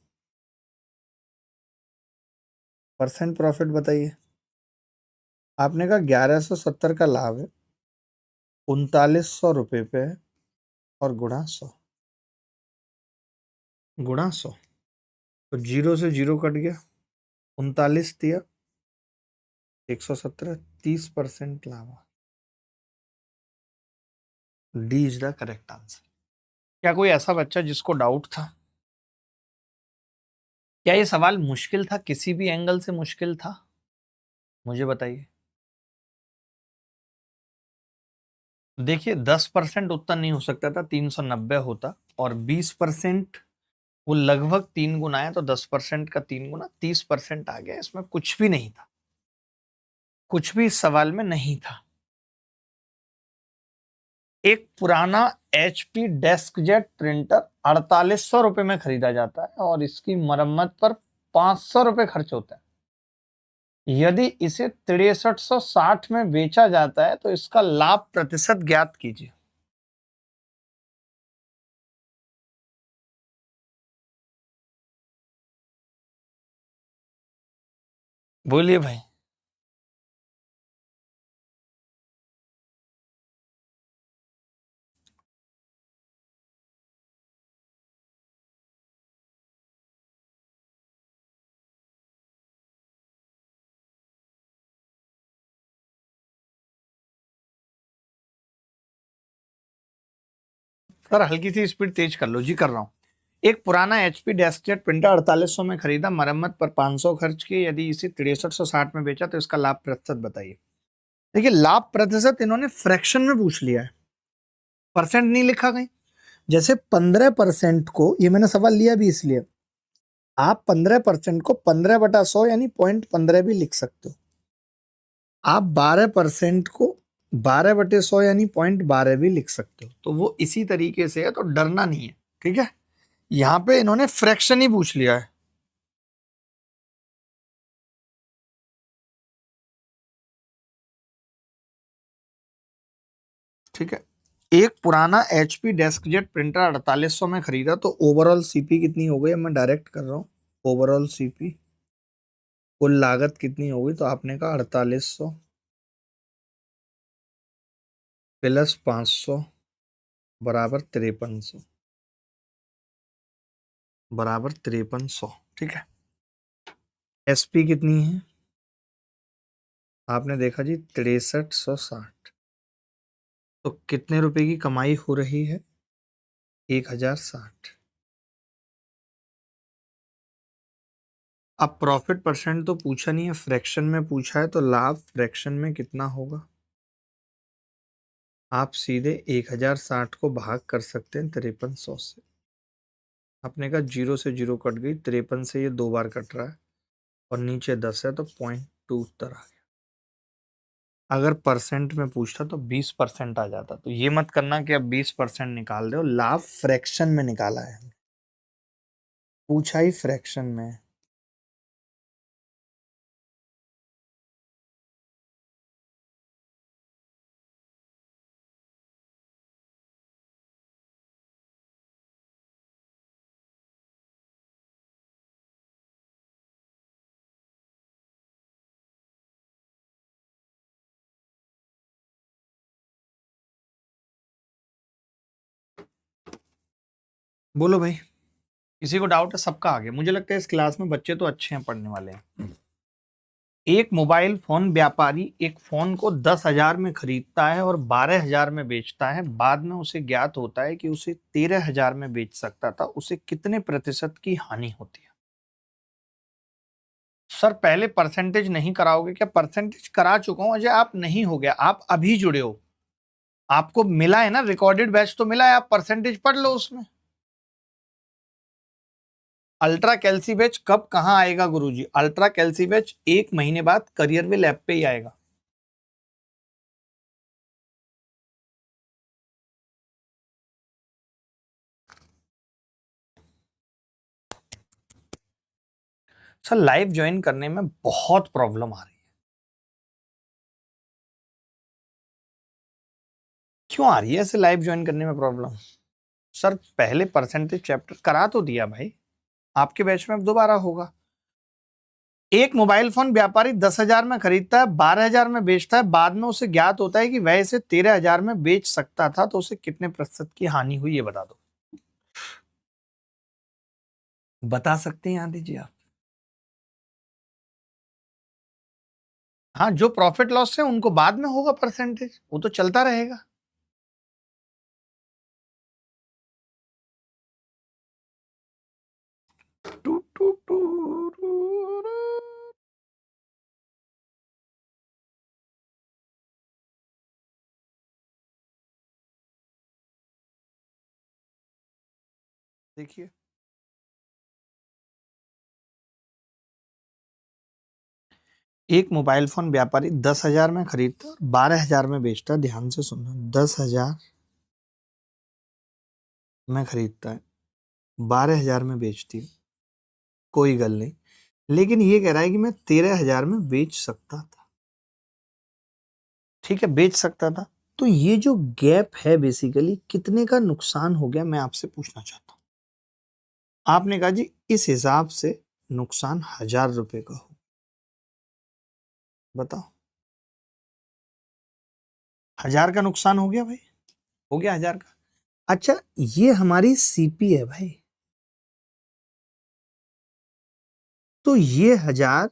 परसेंट प्रॉफिट बताइए। आपने कहा 1170 का लाभ है, 3900 रुपये पे है, और गुणा 100। गुणा 100, तो जीरो से जीरो कट गया। 39 दिया, 117, 30% लाभ। D is the correct answer. क्या कोई ऐसा बच्चा जिसको डाउट था? क्या ये सवाल मुश्किल था? किसी भी एंगल से मुश्किल था? मुझे बताइए। देखिए, 10% उतना नहीं हो सकता था, 390 होता। और 20% वो लगभग 3 गुना है, तो 10% का 3 गुना 30% आ गया। इसमें कुछ भी नहीं था, कुछ भी इस सवाल में नहीं था। एक पुराना HP डेस्कजेट प्रिंटर 4800 रुपये में खरीदा जाता है और इसकी मरम्मत पर 500 रुपये खर्च होता है। यदि इसे 6360 में बेचा जाता है तो इसका लाभ प्रतिशत ज्ञात कीजिए। बोलिए भाई। सर हल्की सी स्पीड तेज कर लो जी। कर रहा हूं। एक पुराना HP डेस्कजेट प्रिंटर 4800 में खरीदा, मरम्मत पर 500 खर्च किए, यदि इसे 6360 में बेचा तो इसका लाभ प्रतिशत बताइए। देखिए, लाभ प्रतिशत इन्होंने फ्रैक्शन में पूछ लिया है, परसेंट नहीं लिखा कहीं। जैसे 15% को, ये मैंने सवाल लिया भी इसलिए, आप 15% को 15/100 यानी 0.15 भी लिख सकते हो। आप 12% को 12/100 यानी 0.12 भी लिख सकते हो। तो वो इसी तरीके से है, तो डरना नहीं है। ठीक है। यहाँ पे इन्होंने फ्रैक्शन ही पूछ लिया है। ठीक है। एक पुराना HP डेस्कजेट प्रिंटर 4800 में खरीदा, तो ओवरऑल सीपी कितनी हो गई? मैं डायरेक्ट कर रहा हूँ। ओवरऑल सीपी, कुल लागत कितनी होगी? तो आपने कहा 4800 प्लस 500 बराबर 5300, बराबर 5300। ठीक है। एसपी कितनी है? आपने देखा जी 6360। तो कितने रुपए की कमाई हो रही है? 1060। अब प्रॉफिट परसेंट तो पूछा नहीं है, फ्रैक्शन में पूछा है, तो लाभ फ्रैक्शन में कितना होगा? आप सीधे 1060 को भाग कर सकते हैं 5300 से। आपने कहा जीरो से जीरो कट गई, 53 से ये 2 बार कट रहा है, और नीचे 10 है, तो 0.2 उत्तर आ गया। अगर परसेंट में पूछता तो 20% आ जाता। तो ये मत करना कि अब 20% निकाल दो, लाभ फ्रैक्शन में निकाला है, पूछा ही फ्रैक्शन में। बोलो भाई, किसी को डाउट है? सबका आ गया मुझे लगता है। इस क्लास में बच्चे तो अच्छे हैं, पढ़ने वाले हैं। एक मोबाइल फोन व्यापारी एक फोन को 10,000 में खरीदता है और 12,000 में बेचता है। बाद में उसे ज्ञात होता है कि उसे 13,000 में बेच सकता था। उसे कितने प्रतिशत की हानि होती है? सर पहले परसेंटेज नहीं कराओगे क्या? परसेंटेज करा चुका हूं अजय, आप नहीं हो गया, आप अभी जुड़े हो, आपको मिला है ना रिकॉर्डेड बैच तो मिला है, आप परसेंटेज पढ़ लो उसमें। अल्ट्रा कैल्सी बैच कब कहां आएगा गुरुजी? अल्ट्रा कैल्सी बैच 1 महीने बाद करियरविल ऐप पे ही आएगा। सर लाइव ज्वाइन करने में बहुत प्रॉब्लम आ रही है। क्यों आ रही है ऐसे लाइव ज्वाइन करने में प्रॉब्लम? सर पहले परसेंटेज चैप्टर करा तो दिया भाई, आपके बैच में अब दोबारा होगा। एक मोबाइल फोन व्यापारी 10,000 में खरीदता है, 12,000 में बेचता है। बाद में उसे ज्ञात होता है कि वह इसे 13,000 में बेच सकता था। तो उसे कितने प्रतिशत की हानि हुई ये बता दो। बता सकते हैं, यहाँ दीजिए आप। हाँ, जो प्रॉफिट लॉस है उनको बाद में होगा परसेंटेज, वो तो चलता रहेगा। टू टू टू देखिए, एक मोबाइल फोन व्यापारी 10,000 में खरीदता है, 12,000 में बेचता है। ध्यान से सुनना, 10,000 में खरीदता है, 12,000 में बेचती है, कोई गल नहीं। लेकिन ये कह रहा है कि मैं 13,000 में बेच सकता था। ठीक है, बेच सकता था। तो ये जो गैप है बेसिकली कितने का नुकसान हो गया, मैं आपसे पूछना चाहता हूं। आपने कहा जी इस हिसाब से नुकसान 1,000 रुपए का हो, बताओ। 1,000 का नुकसान हो गया भाई, हो गया 1,000 का। अच्छा, ये हमारी सीपी है भाई, तो ये 1,000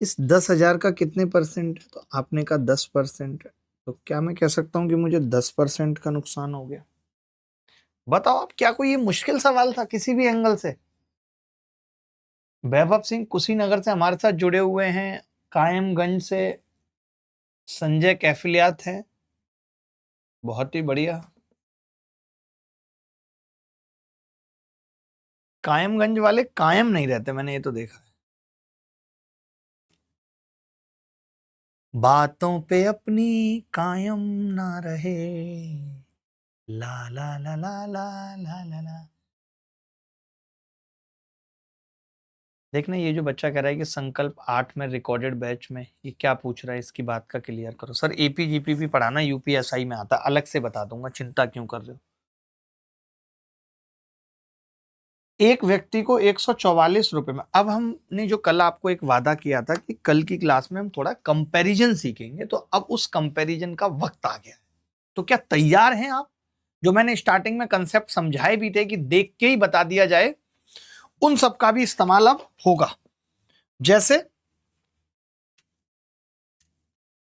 इस 10,000 का कितने परसेंट है? तो आपने कहा 10% है। तो क्या मैं कह सकता हूं कि मुझे 10% का नुकसान हो गया? बताओ आप, क्या कोई ये मुश्किल सवाल था किसी भी एंगल से? वैभव सिंह कुशीनगर से हमारे साथ जुड़े हुए हैं, कायमगंज से संजय कैफिलियात हैं, बहुत ही बढ़िया। कायमगंज वाले कायम नहीं रहते, मैंने ये तो देखा है। बातों पे अपनी कायम ना रहे, ला ला ला ला ला ला ला ला। देखना, ये जो बच्चा कह रहा है कि संकल्प 8 में रिकॉर्डेड बैच में, ये क्या पूछ रहा है, इसकी बात का क्लियर करो। सर एपी जीपी भी पढ़ाना, यूपीएसआई में आता, अलग से बता दूंगा, चिंता क्यों कर रहे हो। एक व्यक्ति को 144 रुपए में, अब हमने जो कल आपको एक वादा किया था कि कल की क्लास में हम थोड़ा कंपैरिजन सीखेंगे, तो अब उस कंपैरिजन का वक्त आ गया है। तो क्या तैयार हैं आप? जो मैंने स्टार्टिंग में कंसेप्ट समझाए भी थे कि देख के ही बता दिया जाए, उन सब का भी इस्तेमाल अब होगा। जैसे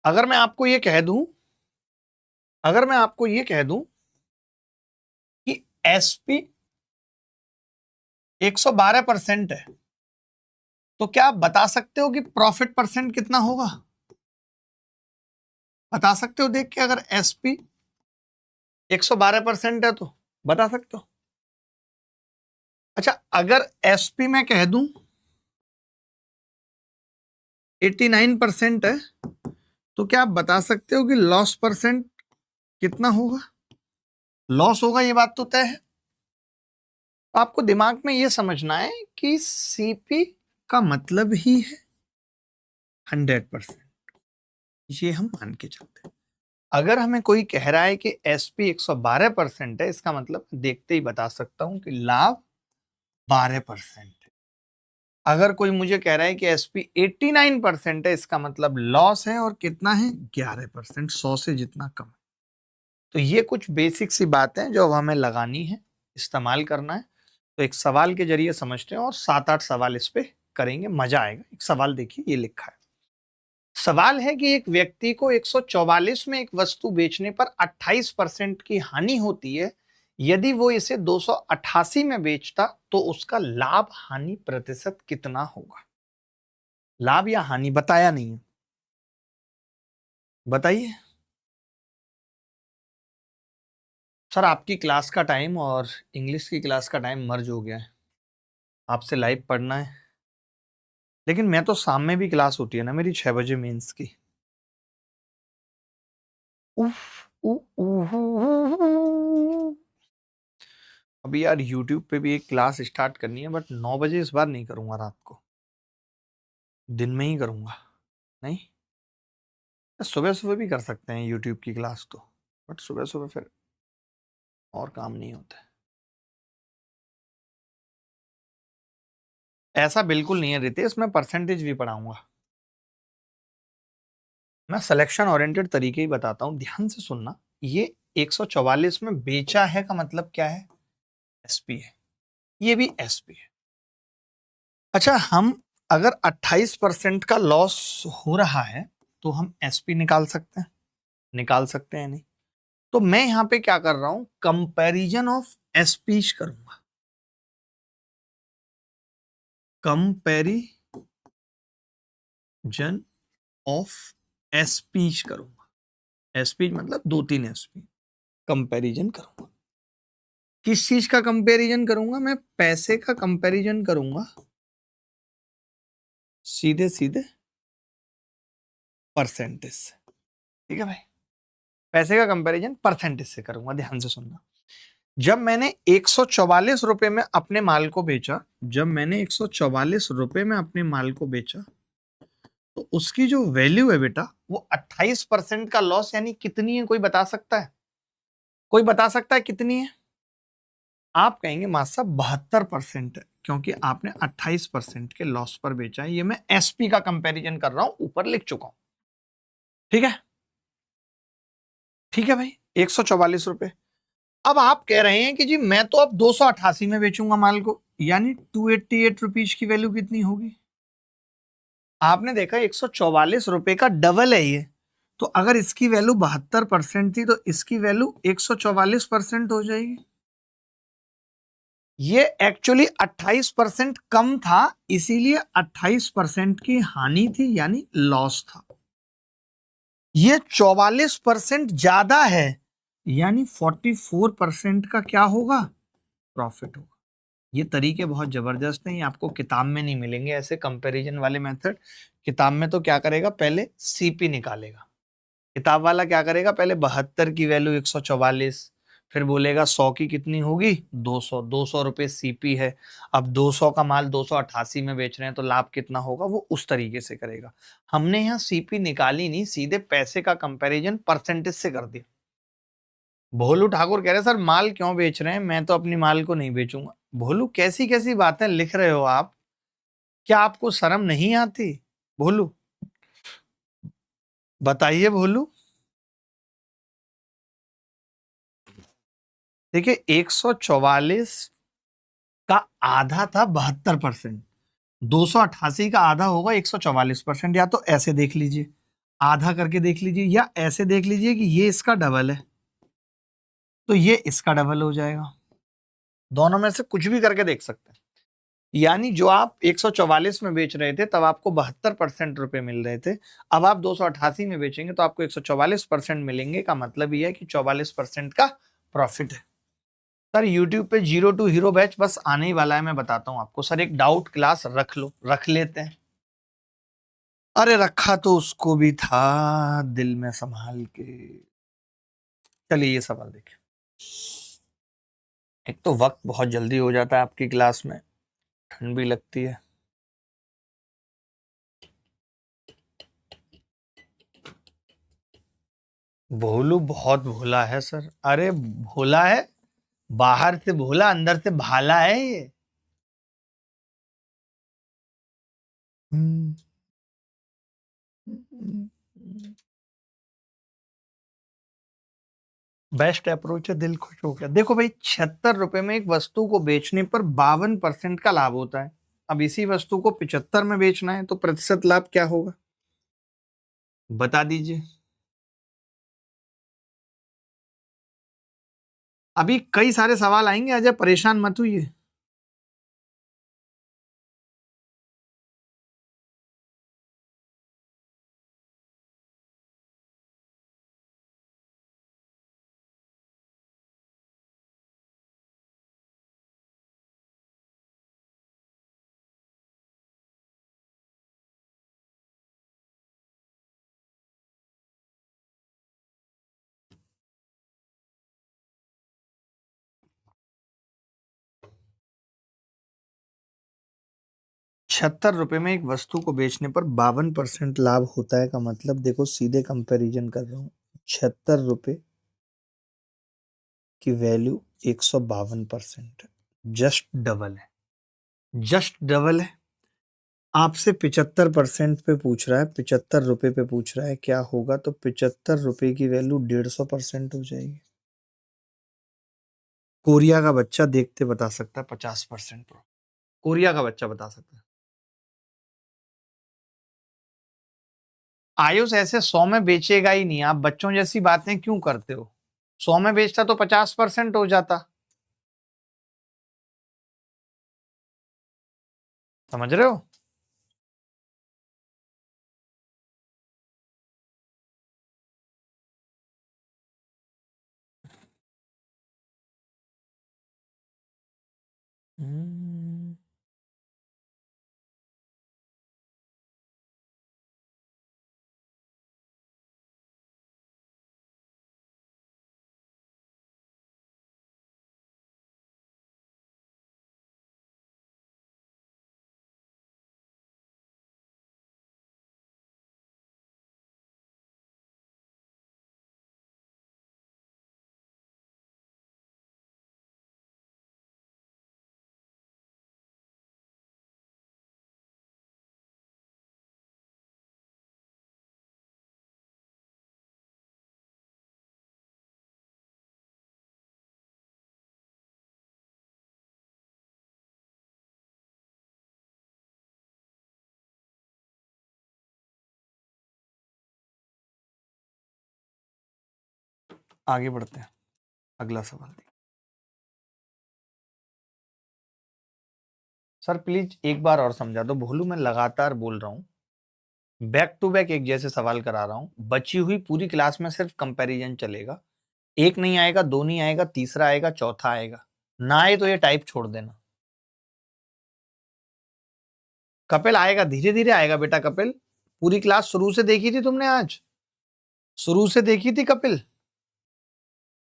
अगर मैं आपको ये कह दूं, अगर मैं आपको ये कह दूं कि एसपी 112% है, तो क्या आप बता सकते हो कि प्रॉफिट परसेंट कितना होगा? बता सकते हो देख के? अगर एसपी 112% है तो बता सकते हो। अच्छा, अगर एसपी में कह दूं 89% है, तो क्या आप बता सकते हो कि लॉस परसेंट कितना होगा? लॉस होगा, ये बात तो तय है। तो आपको दिमाग में ये समझना है कि सीपी का मतलब ही है 100%। ये हम मान के चलते हैं। अगर हमें कोई कह रहा है कि एसपी 112% है, इसका मतलब देखते ही बता सकता हूं कि लाभ 12% है। अगर कोई मुझे कह रहा है कि एसपी 89% है, इसका मतलब लॉस है, और कितना है? 11%, 100 से जितना कम है। तो ये कुछ बेसिक सी बातें जो अब हमें लगानी है, इस्तेमाल करना है। तो एक सवाल के जरिए समझते हैं और 7-8 सवाल इस पे करेंगे, मजा आएगा। एक सवाल देखिए, ये लिखा है। सवाल है कि एक व्यक्ति को 144 में एक वस्तु बेचने पर 28% की हानि होती है। यदि वो इसे 288 में बेचता तो उसका लाभ हानि प्रतिशत कितना होगा? लाभ या हानि बताया नहीं है, बताइए। सर, आपकी क्लास का टाइम और इंग्लिश की क्लास का टाइम मर्ज हो गया है। आपसे लाइव पढ़ना है, लेकिन मैं तो शाम में भी क्लास होती है ना मेरी, 6 बजे मेंस की। उफ, उ, उहु, उहु। अभी यार यूट्यूब पे भी एक क्लास स्टार्ट करनी है, बट 9 बजे इस बार नहीं करूंगा, रात को, दिन में ही करूंगा। नहीं, सुबह सुबह भी कर सकते हैं यूट्यूब की क्लास तो, बट सुबह सुबह फिर और काम नहीं होता है। ऐसा बिल्कुल नहीं है रितेश, मैं परसेंटेज भी पढ़ाऊंगा। मैं सिलेक्शन ओरिएंटेड तरीके ही बताता हूं, ध्यान से सुनना। ये 144 में बेचा है का मतलब क्या है? एसपी है। ये भी एसपी है। अच्छा, हम अगर 28% का लॉस हो रहा है तो हम एसपी निकाल सकते हैं? निकाल सकते हैं नहीं? तो मैं यहां पे क्या कर रहा हूं? कंपैरिजन ऑफ एसपीज करूंगा। कंपैरिजन ऑफ एसपीज करूंगा। एसपीज मतलब 2-3 एसपी। कंपैरिजन करूंगा। किस चीज का कंपैरिजन करूंगा? मैं पैसे का कंपैरिजन करूंगा, सीधे सीधे परसेंटेज से। ठीक है भाई, पैसे का कंपैरिजन परसेंटेज से करूंगा। ध्यान से सुनना। जब मैंने 144 रुपए में अपने माल को बेचा, जब मैंने 144 रुपए में अपने माल को बेचा, तो उसकी जो वैल्यू है बेटा, वो 28% का लॉस यानी कितनी है? कोई बता सकता है? कोई बता सकता है कितनी है? आप कहेंगे मास्टर साहब 72% है, क्योंकि आपने 28% के लॉस पर बेचा है। ये मैं एसपी का कंपैरिजन कर रहा हूं, ऊपर लिख चुका हूं। ठीक है, ठीक है भाई, 144 रुपए। अब आप कह रहे हैं कि जी मैं तो अब 288 में बेचूंगा माल को, यानी 288 रुपीज की वैल्यू कितनी होगी? आपने देखा 144 रुपए का डबल है ये। तो अगर इसकी वैल्यू 72% थी, तो इसकी वैल्यू 144% हो जाएगी। ये एक्चुअली 28% कम था, इसीलिए 28% की हानि थी, यानी लॉस था। ये 44% ज्यादा है, यानी 44% का क्या होगा? प्रॉफिट होगा। ये तरीके बहुत जबरदस्त हैं, ये आपको किताब में नहीं मिलेंगे ऐसे कंपैरिजन वाले मेथड। किताब में तो क्या करेगा? पहले सीपी निकालेगा। किताब वाला क्या करेगा? पहले 72 की वैल्यू 144, फिर बोलेगा 100 की कितनी होगी? 200। 200 रुपए सीपी है। अब 200 का माल 288 में बेच रहे हैं, तो लाभ कितना होगा? वो उस तरीके से करेगा। हमने यहाँ सीपी निकाली नहीं, सीधे पैसे का कंपैरिजन परसेंटेज से कर दिया। भोलू ठाकुर कह रहे सर माल क्यों बेच रहे हैं, मैं तो अपनी माल को नहीं बेचूंगा। भोलू, कैसी कैसी बातें लिख रहे हो आप? क्या आपको शर्म नहीं आती? भोलू, बताइए भोलू। देखिए, 144 का आधा था 72%। 288 का आधा होगा 144%। या तो ऐसे देख लीजिए, आधा करके देख लीजिए, या ऐसे देख लीजिए कि ये इसका डबल है, तो ये इसका डबल हो जाएगा। दोनों में से कुछ भी करके देख सकते हैं। यानी जो आप 144 में बेच रहे थे, तब आपको 72% रुपए मिल रहे थे। अब आप 288 में बेचेंगे तो आपको 144% मिलेंगे। का मतलब यह है कि 44% का प्रॉफिट है। सर, यूट्यूब पे जीरो टू हीरो बैच बस आने ही वाला है, मैं बताता हूं आपको। सर, एक डाउट क्लास रख लो, रख लेते हैं। अरे रखा तो उसको भी था दिल में संभाल के। चलिए ये सवाल देखिए। एक तो वक्त बहुत जल्दी हो जाता है आपकी क्लास में, ठंड भी लगती है। भोलू बहुत भोला है सर। अरे भोला है, बाहर से भोला अंदर से भाला है ये। हम्म, बेस्ट अप्रोच है, दिल खुश हो गया। देखो भाई, 76 रुपए में एक वस्तु को बेचने पर 52% का लाभ होता है। अब इसी वस्तु को 75 में बेचना है तो प्रतिशत लाभ क्या होगा, बता दीजिए। अभी कई सारे सवाल आएंगे, अजय परेशान मत हुई। 76 रुपए में एक वस्तु को बेचने पर 52% लाभ होता है का मतलब, देखो सीधे कंपैरिजन कर रहा हूं। 76 रुपए की वैल्यू 152%, जस्ट डबल है। जस्ट डबल है। आपसे 75% पे पूछ रहा है, 75 रुपए पे पूछ रहा है, क्या होगा? तो 75 रुपए की वैल्यू 150% हो जाएगी। कोरिया का बच्चा देखते बता सकता है 50%। कोरिया का बच्चा बता सकता है। आयुष ऐसे 100 में बेचेगा ही नहीं, आप बच्चों जैसी बातें क्यों करते हो? 100 में बेचता तो 50% हो जाता। समझ रहे हो? हम्म, आगे बढ़ते हैं, अगला सवाल देखिए। सर प्लीज एक बार और समझा दो, भोलू मैं लगातार बोल रहा हूँ, बैक टू बैक एक जैसे सवाल करा रहा हूँ। बची हुई पूरी क्लास में सिर्फ कंपैरिजन चलेगा। एक नहीं आएगा, दो नहीं आएगा, तीसरा आएगा, चौथा आएगा। ना आए तो ये टाइप छोड़ देना। कपिल आएगा, धीरे धीरे आएगा बेटा। कपिल, पूरी क्लास शुरू से देखी थी तुमने आज? शुरू से देखी थी कपिल?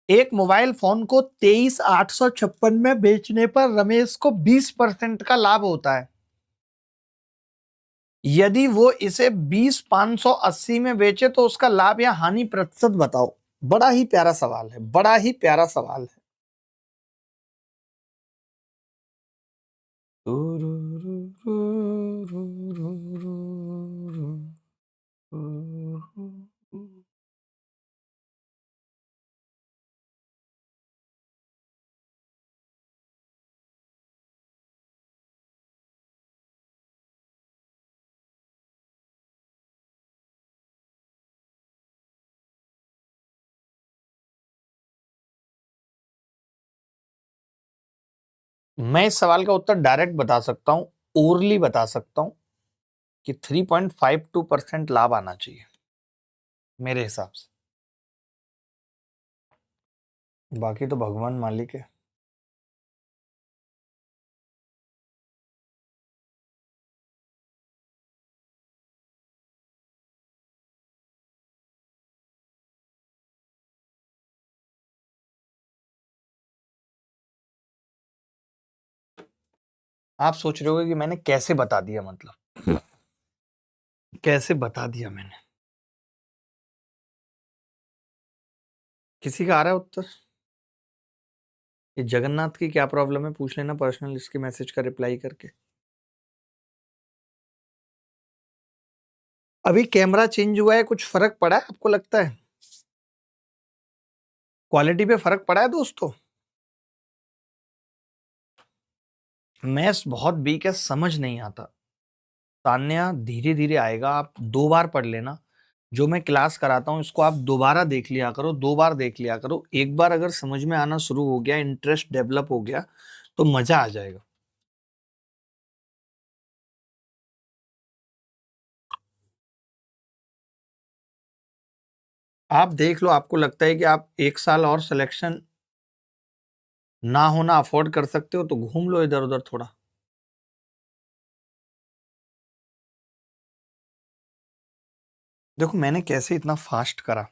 एक मोबाइल फोन को 23,856 में बेचने पर रमेश को 20% का लाभ होता है। यदि वो इसे 20,580 में बेचे तो उसका लाभ या हानि प्रतिशत बताओ। बड़ा ही प्यारा सवाल है, बड़ा ही प्यारा सवाल है। मैं इस सवाल का उत्तर डायरेक्ट बता सकता हूं, ओरली बता सकता हूं कि 3.52% लाभ आना चाहिए मेरे हिसाब से। बाकी तो भगवान मालिक है। आप सोच रहे होगे कि मैंने कैसे बता दिया, मतलब कैसे बता दिया मैंने। किसी का आ रहा है उत्तर? ये जगन्नाथ की क्या प्रॉब्लम है पूछ लेना पर्सनल इसके मैसेज का रिप्लाई करके। अभी कैमरा चेंज हुआ है, कुछ फर्क पड़ा है आपको लगता है? क्वालिटी पे फर्क पड़ा है दोस्तों? मैथ्स बहुत वीक है, समझ नहीं आता। तान्या धीरे धीरे आएगा, आप 2 बार पढ़ लेना। जो मैं क्लास कराता हूँ इसको आप दोबारा देख लिया करो, 2 बार देख लिया करो। एक बार अगर समझ में आना शुरू हो गया, इंटरेस्ट डेवलप हो गया, तो मजा आ जाएगा। आप देख लो, आपको लगता है कि आप 1 साल और सिलेक्शन ना होना अफोर्ड कर सकते हो तो घूम लो इधर उधर थोड़ा। देखो मैंने कैसे इतना फास्ट करा।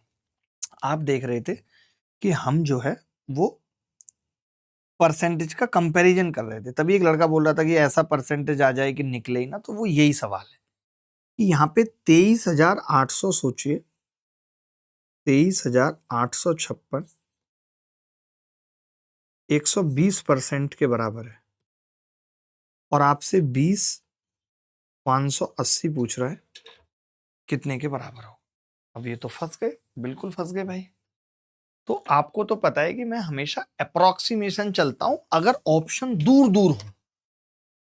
आप देख रहे थे कि हम जो है वो परसेंटेज का कंपैरिजन कर रहे थे, तभी एक लड़का बोल रहा था कि ऐसा परसेंटेज आ जाए कि निकले ही ना। तो वो यही सवाल है कि यहाँ पे 23,800, सोचिए 23,856 120% के बराबर है, और आपसे 20,580 पूछ रहा है कितने के बराबर हो। अब ये तो फंस गए, बिल्कुल फंस गए भाई। तो आपको तो पता है कि मैं हमेशा अप्रोक्सीमेशन चलता हूं अगर ऑप्शन दूर दूर हो।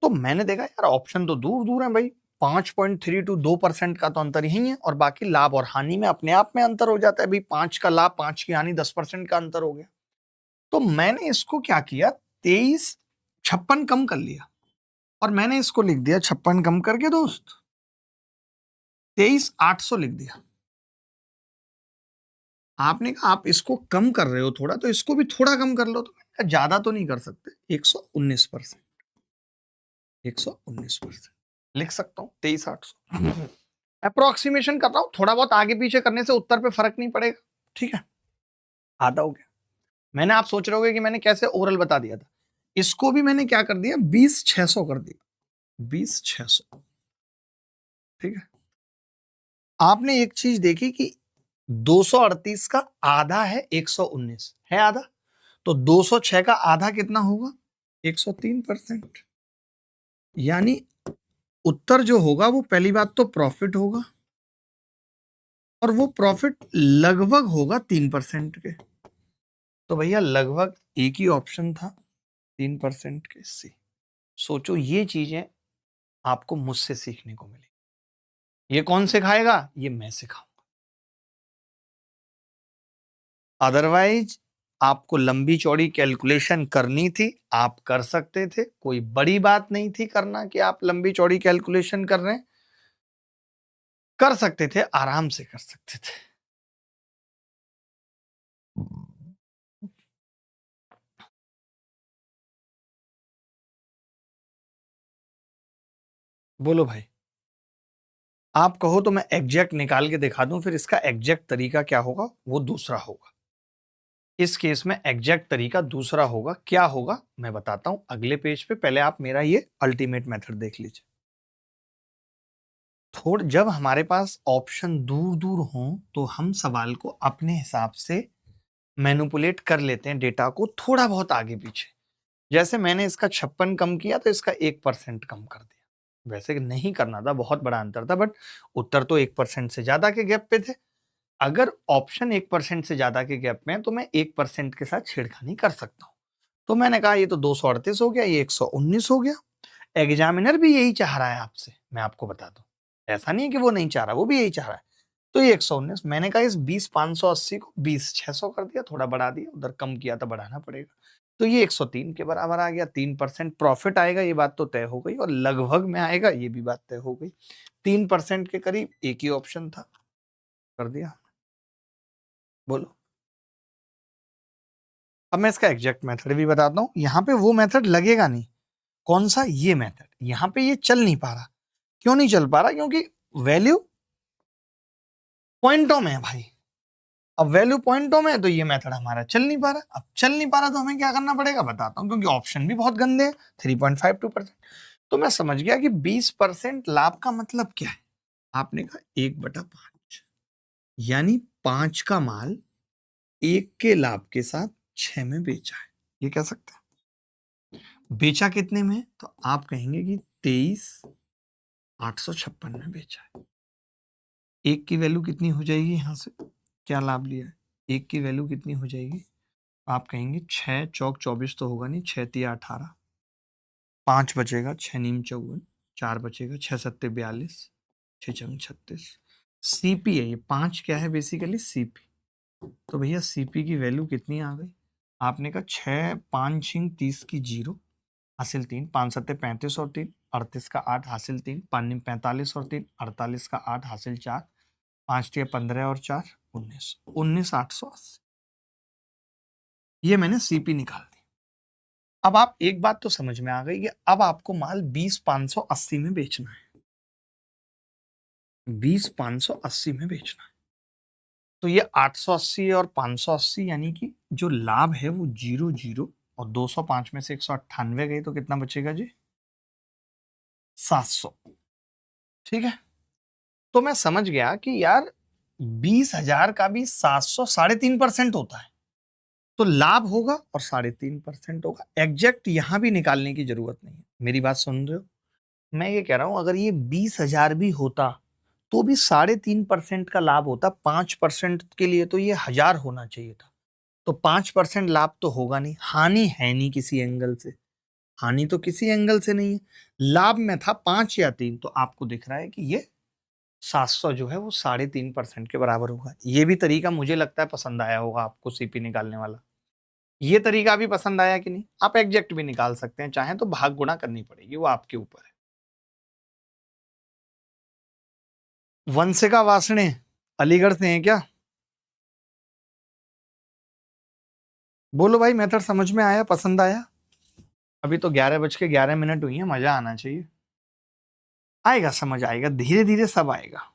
तो मैंने देखा यार ऑप्शन तो दूर दूर है भाई, 5.32% का तो अंतर यही है, और बाकी लाभ और हानि में अपने आप में अंतर हो जाता है भाई। 5 का लाभ, 5 की हानि, 10% का अंतर हो गया। तो मैंने इसको क्या किया, 2356 कम कर लिया, और मैंने इसको लिख दिया 56 कम करके दोस्त 23,800 लिख दिया। आपने कहा आप इसको कम कर रहे हो थोड़ा, तो इसको भी थोड़ा कम कर लो। तो मैंने कहा ज्यादा तो नहीं कर सकते, 119%, 119% लिख सकता हूँ, 23,800। अप्रोक्सीमेशन कर रहा हूं, थोड़ा बहुत आगे पीछे करने से उत्तर पे फर्क नहीं पड़ेगा। ठीक है, आधा हो गया। मैंने, आप सोच रहे होगे कि मैंने कैसे ओरल बता दिया था। इसको भी मैंने क्या कर दिया, 20,600 कर दिया, 20,600। ठीक है, आपने एक चीज देखी कि 238 का आधा है 119, है आधा। तो 206 का आधा कितना होगा, 103%। यानी उत्तर जो होगा वो पहली बात तो प्रॉफिट होगा, और वो प्रॉफिट लगभग होगा 3% के। तो भैया लगभग एक ही ऑप्शन था 3% के। सी सोचो, ये चीजें आपको मुझसे सीखने को मिली। ये कौन सिखाएगा, ये मैं सिखाऊंगा। अदरवाइज आपको लंबी चौड़ी कैलकुलेशन करनी थी, आप कर सकते थे, कोई बड़ी बात नहीं थी करना कि आप लंबी चौड़ी कैलकुलेशन कर रहे हैं। कर सकते थे, आराम से कर सकते थे। बोलो भाई, आप कहो तो मैं एग्जैक्ट निकाल के दिखा दूं, फिर इसका एग्जैक्ट तरीका क्या होगा वो दूसरा होगा। इस केस में एग्जैक्ट तरीका दूसरा होगा। क्या होगा मैं बताता हूं अगले पेज पे, पहले आप मेरा ये अल्टीमेट मेथड देख लीजिए। थोड़ा जब हमारे पास ऑप्शन दूर दूर हो तो हम सवाल को अपने हिसाब से मैनिपुलेट कर लेते हैं, डेटा को थोड़ा बहुत आगे पीछे। जैसे मैंने इसका 56 कम किया तो इसका 1% कम कर दिया। वैसे नहीं करना था, बहुत बड़ा अंतर था, बट उत्तर तो 1% से ज्यादा के गैप पे थे। अगर ऑप्शन 1% से ज्यादा के गैप में है तो मैं 1% के साथ छेड़खानी कर सकता हूं। तो मैंने कहा ये तो 238 हो गया, ये 119 हो गया। एग्जामिनर भी यही चाह रहा है आपसे, मैं आपको बता दूं। ऐसा नहीं है कि वो नहीं चाह रहा, वो भी यही चाह रहा है। तो ये 119, मैंने कहा इस 20,580 को 20,600 कर दिया, थोड़ा बढ़ा दिया, उधर कम किया था, बढ़ाना पड़ेगा। तो ये 103 के बराबर आ गया। 3% प्रॉफिट आएगा, ये बात तो तय हो गई, और लगभग में आएगा, ये भी बात तय हो गई। 3% के करीब एक ही ऑप्शन था, कर दिया। बोलो, अब मैं इसका एग्जैक्ट मेथड भी बताता हूं। यहां पे वो मेथड लगेगा नहीं। कौन सा, ये मेथड। यहां पे ये चल नहीं पा रहा। क्यों नहीं चल पा रहा, क्योंकि वैल्यू पॉइंटों में है भाई। अब वैल्यू पॉइंटों में है, तो ये मेथड हमारा चल नहीं पा रहा। अब चल नहीं पा रहा तो हमें क्या करना पड़ेगा बताता हूँ, क्योंकि ऑप्शन भी बहुत गंदे हैं। 3.52%। तो मैं समझ गया कि 20% लाभ का मतलब क्या है। आपने कहा 1/5, यानी 5 का माल 1 के लाभ के साथ 6 में बेचा है। ये कह सकते हैं। बेचा कितने में? तो आप कहेंगे कि 23,856 में बेचा है। 1 की वैल्यू कितनी हो जाएगी? यहां से क्या लाभ लिया है? 1 की वैल्यू कितनी हो जाएगी? आप कहेंगे 6 चौक 24 तो होगा नहीं, 6 तिया 18, 5 बचेगा, 6 नीम 54, 4 बचेगा, 6 सत्ते 42, 6 चंग 36। सीपी है ये, 5 क्या है बेसिकली? सीपी। तो भैया सीपी की वैल्यू कितनी आ गई? आपने कहा 6 5 छिंग 30 की 0 हासिल 3, 5 सत्ते 35 और 3 38 का 8 हासिल 3, 5 निम 45 और 3 48 का 8 हासिल 4, 5 टिया 15 और 4 19, 19,880। ये मैंने सीपी निकाल दी। अब आप एक बात तो समझ में आ गई कि अब आपको माल 20,580 में बेचना है। 20,580 में बेचना है। तो ये 880 और 580, यानी कि जो लाभ है वो 00, और 205 में से 198 गई तो कितना बचेगा जी? 700। ठीक है। तो मैं समझ गया कि यार 20,000 का भी 700 3.5% होता है। तो लाभ होगा और 3.5% होगा। एग्जैक्ट यहां भी निकालने की जरूरत नहीं है। मेरी बात सुन रहे हो? मैं ये कह रहा हूं अगर ये 20,000 भी होता तो भी 3.5% का लाभ होता। 5% के लिए तो ये 1,000 होना चाहिए था। तो 5% लाभ तो होगा नहीं, हानि है नहीं किसी एंगल से। हानि तो किसी एंगल से नहीं है। लाभ में था 5 या 3, तो आपको दिख रहा है कि ये 700 जो है वो 3.5% के बराबर होगा। ये भी तरीका मुझे लगता है पसंद आया होगा आपको, सीपी निकालने वाला। ये तरीका भी पसंद आया कि नहीं? आप एग्जैक्ट भी निकाल सकते हैं, चाहे तो भाग गुणा करनी पड़ेगी, वो आपके ऊपर है। वंशिका वासणे अलीगढ़ से हैं क्या? बोलो भाई, मेथड समझ में आया, पसंद आया? अभी तो 11:11 हुई है, मजा आना चाहिए। आएगा, समझ आएगा, धीरे धीरे सब आएगा।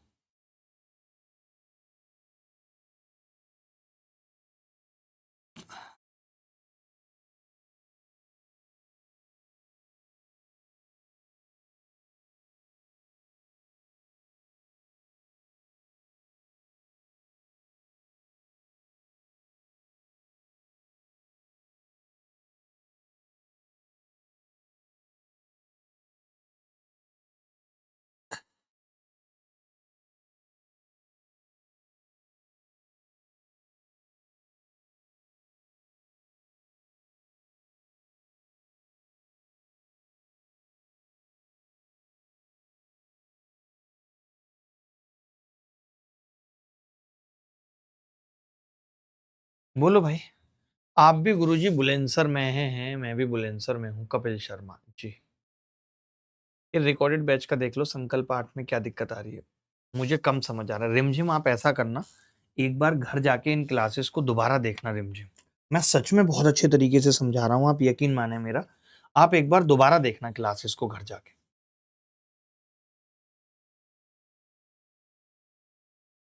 बोलो भाई। आप भी गुरुजी बुलंदशहर में हैं, मैं भी बुलंदशहर में हूँ। कपिल शर्मा जी। ये रिकॉर्डेड बैच का देख लो, संकल्प 8 में क्या दिक्कत आ रही है। मुझे कम समझ आ रहा है। रिमझिम आप ऐसा करना, एक बार घर जाके इन क्लासेस को दोबारा देखना। रिमझिम मैं सच में बहुत अच्छे तरीके से समझा रहा हूँ, आप यकीन माने मेरा। आप एक बार दोबारा देखना क्लासेस को घर जाके।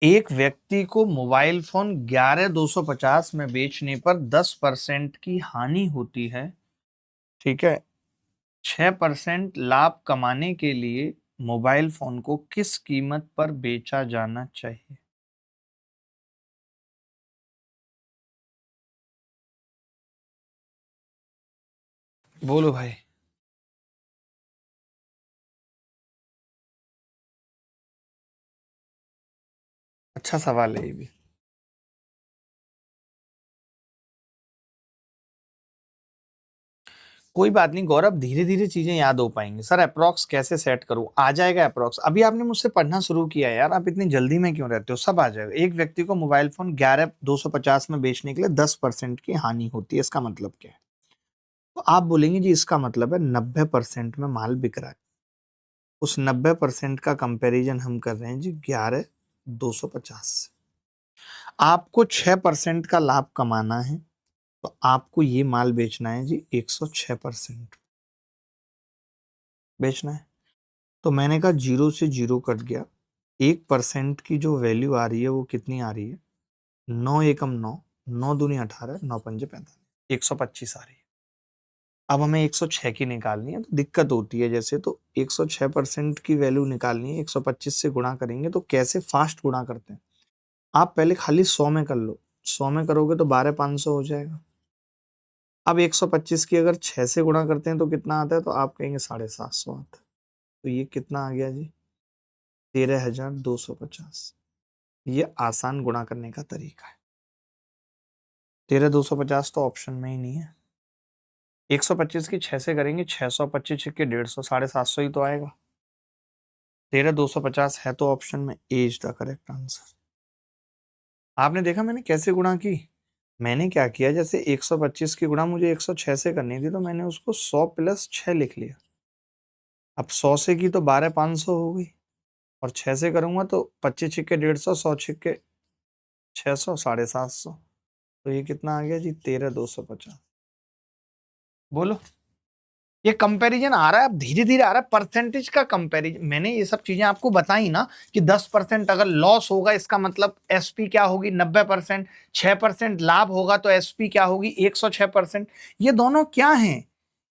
एक व्यक्ति को मोबाइल फोन 11,250 में बेचने पर 10% की हानि होती है। ठीक है। 6% लाभ कमाने के लिए मोबाइल फोन को किस कीमत पर बेचा जाना चाहिए? बोलो भाई। अच्छा सवाल है ये भी। कोई बात नहीं गौरव, धीरे धीरे चीजें याद हो पाएंगी। सर अप्रोक्स कैसे सेट करूं? आ जाएगा अप्रोक्स। अभी आपने मुझसे पढ़ना शुरू किया है यार, आप इतनी जल्दी में क्यों रहते हो? सब आ जाएगा। एक व्यक्ति को मोबाइल फोन 11,250 में बेचने के लिए 10% की हानि होती है, इसका मतलब क्या है? तो आप बोलेंगे जी इसका मतलब है 90% में माल बिक रहा है। उस 90% का कंपैरिजन हम कर रहे हैं जी 11,250 से। आपको 6% का लाभ कमाना है, तो आपको ये माल बेचना है जी 106% बेचना है। तो मैंने कहा 0 से 0 कट गया। 1% की जो वैल्यू आ रही है वो कितनी आ रही है? 9 एकम 9, 9 दूनी 18, 9 पंजे 45, 125 आ रही है। अब हमें 106 की निकालनी है, तो दिक्कत होती है जैसे, तो 106% की वैल्यू निकालनी है, 125 से गुणा करेंगे। तो कैसे फास्ट गुणा करते हैं, आप पहले खाली 100 में कर लो, 100 में करोगे तो 12,500 हो जाएगा। अब 125 की अगर 6 से गुणा करते हैं तो कितना आता है, तो आप कहेंगे 750 आता है। तो ये कितना आ गया जी, 13,250। ये आसान गुणा करने का तरीका है। 13,250 तो ऑप्शन में ही नहीं है। 125 की 6 से करेंगे, 625 के 150, 750 ही तो आएगा। 13,250 है तो ऑप्शन में ए इज द करेक्ट आंसर। आपने देखा मैंने कैसे गुणा की, मैंने क्या किया, जैसे 125 की गुणा मुझे 106 से करनी थी, तो मैंने उसको 100 प्लस 6 लिख लिया। अब 100 से की तो 12,500 हो गई, और 6 से करूंगा तो 25 छिक्के 150, 100 छिक्के 600, 750। तो ये कितना आ गया जी, 13,250। बोलो, ये कंपैरिजन आ रहा है, अब धीरे धीरे आ रहा है, परसेंटेज का कंपैरिजन। मैंने ये सब चीजें आपको बताई ना, कि 10% अगर लॉस होगा, इसका मतलब एसपी क्या होगी, 90%। 6% लाभ होगा तो एसपी क्या होगी, 106%। ये दोनों क्या हैं,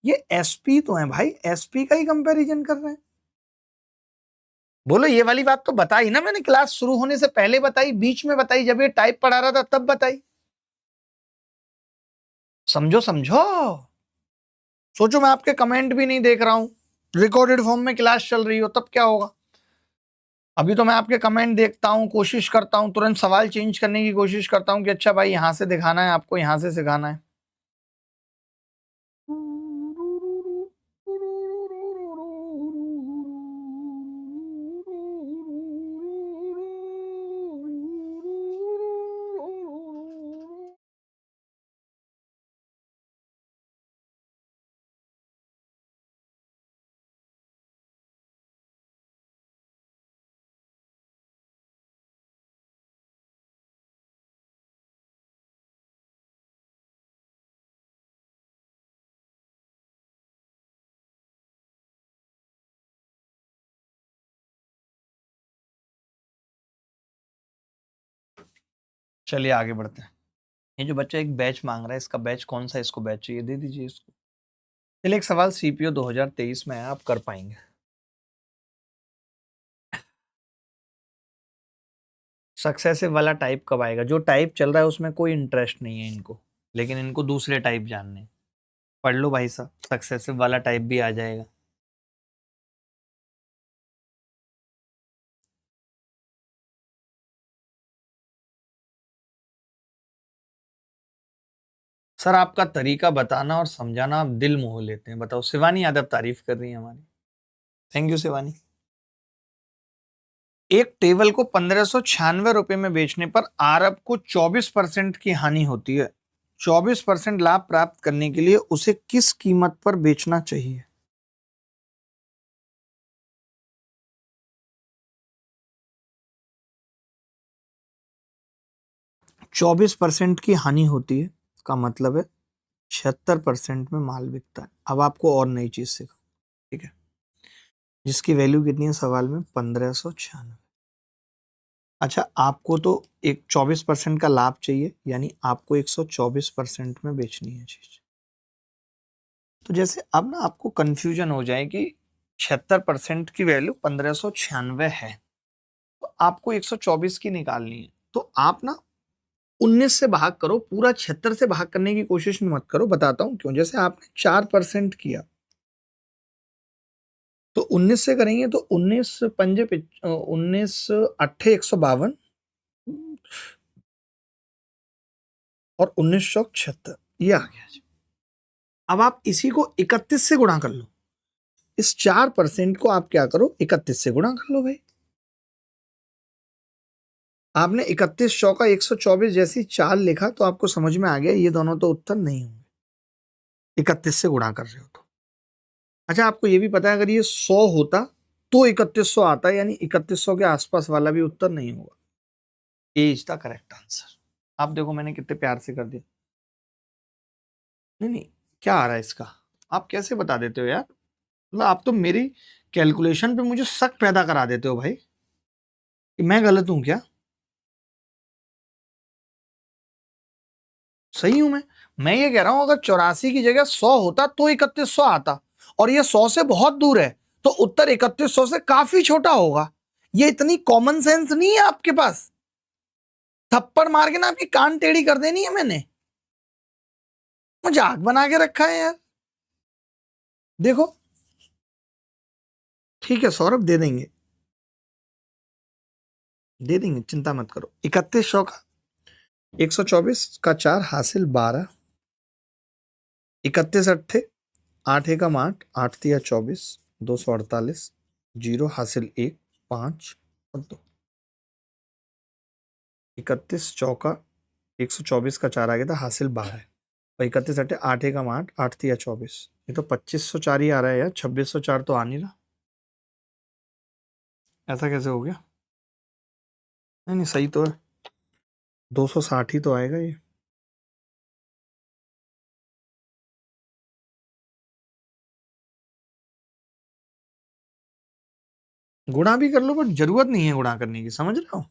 ये एसपी तो है भाई, एसपी का ही कंपैरिजन कर रहे हैं। बोलो, ये वाली बात तो बताई ना मैंने, क्लास शुरू होने से पहले बताई, बीच में बताई, जब ये टाइप पढ़ा रहा था तब बताई। समझो समझो। सोचो, मैं आपके कमेंट भी नहीं देख रहा हूं, रिकॉर्डेड फॉर्म में क्लास चल रही हो, तब क्या होगा। अभी तो मैं आपके कमेंट देखता हूं, कोशिश करता हूं, तुरंत सवाल चेंज करने की कोशिश करता हूं कि अच्छा भाई यहां से दिखाना है आपको, यहां से सिखाना है। चलिए आगे बढ़ते हैं। ये जो बच्चा एक बैच मांग रहा है, इसका बैच कौन सा है, इसको बैच चाहिए, दे दीजिए इसको। चलिए, एक सवाल सीपीओ 2023 में है, आप कर पाएंगे। सक्सेसिव वाला टाइप कब आएगा, जो टाइप चल रहा है उसमें कोई इंटरेस्ट नहीं है इनको, लेकिन इनको दूसरे टाइप जानने हैं। पढ़ लो भाई साहब, सक्सेसिव वाला टाइप भी आ जाएगा। सर, आपका तरीका बताना और समझाना, आप दिल मोह लेते हैं। बताओ, शिवानी यादव तारीफ कर रही है हमारी। Thank you Shivani. एक टेबल को 1,596 रुपए में बेचने पर आरब को 24% की हानि होती है। 24% लाभ प्राप्त करने के लिए उसे किस कीमत पर बेचना चाहिए। 24% की हानि होती है, का मतलब है 76% में माल बिकता है। अब आपको और नई चीज सिखा, ठीक है, जिसकी वैल्यू कितनी है सवाल में, 1,596। अच्छा, आपको तो एक 24% का लाभ चाहिए, यानी आपको 124% में बेचनी है चीज। तो जैसे अब ना आपको कंफ्यूजन हो जाए कि 76% की वैल्यू 1,596 है, तो आपको 124 की निकालनी है। तो आप ना 19 से भाग करो, पूरा 76 से भाग करने की कोशिश मत करो, बताता हूं क्यों। जैसे आपने 4% किया, तो 19 से करेंगे तो 19 पंजे 19 अट्ठे 152, और 19 चौक 76, ये आ गया जी। अब आप इसी को 31 से गुणा कर लो, इस 4% को आप क्या करो, 31 से गुणा कर लो भाई। आपने 31 चौका 124 जैसी चाल लिखा, तो आपको समझ में आ गया ये दोनों तो उत्तर नहीं होंगे, 31 से गुणा कर रहे हो तो। अच्छा, आपको ये भी पता है अगर ये 100 होता तो 3100 आता, यानी 3100 के आसपास वाला भी उत्तर नहीं होगा। ए इज द करेक्ट आंसर। आप देखो मैंने कितने प्यार से कर दिया। नहीं नहीं, क्या आ रहा है इसका, आप कैसे बता देते हो यार, मतलब आप तो मेरी कैलकुलेशन पे मुझे शक पैदा करा देते हो भाई, कि मैं गलत हूं क्या। सही हूं मैं ये कह रहा हूं अगर 84 की जगह 100 होता तो 3100 आता, और ये 100 से बहुत दूर है, तो उत्तर 3100 से काफी छोटा होगा। ये इतनी कॉमन सेंस नहीं है आपके पास? थप्पड़ मार के ना आपकी कान टेढ़ी कर देनी है मैंने। मजाक बना के रखा है यार। देखो, ठीक है सौरभ, दे देंगे, चिंता मत करो। 3100 का 124 का 4 हासिल 12, 31 अट्ठे 8 एकम 8, 8 तिया 24, 248, 0 हासिल 1, 5 और 2। 31 चौका 124 का 4 आ गया था, हासिल 12 है। और 31 अट्ठे 8 एकम 8, 8 तिया 24, ये तो 2504 ही आ रहा है यार, 2604 तो आ नहीं रहा। ऐसा कैसे हो गया? नहीं नहीं, सही तो है, 260 ही तो आएगा ये। गुणा भी कर लो, बट जरूरत नहीं है गुणा करने की, समझ रहे हो?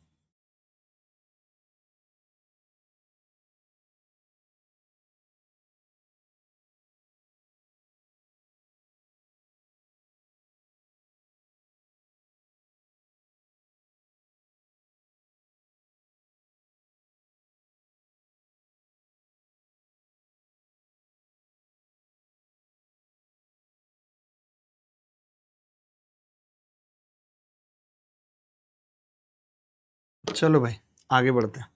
चलो भाई, आगे बढ़ते हैं।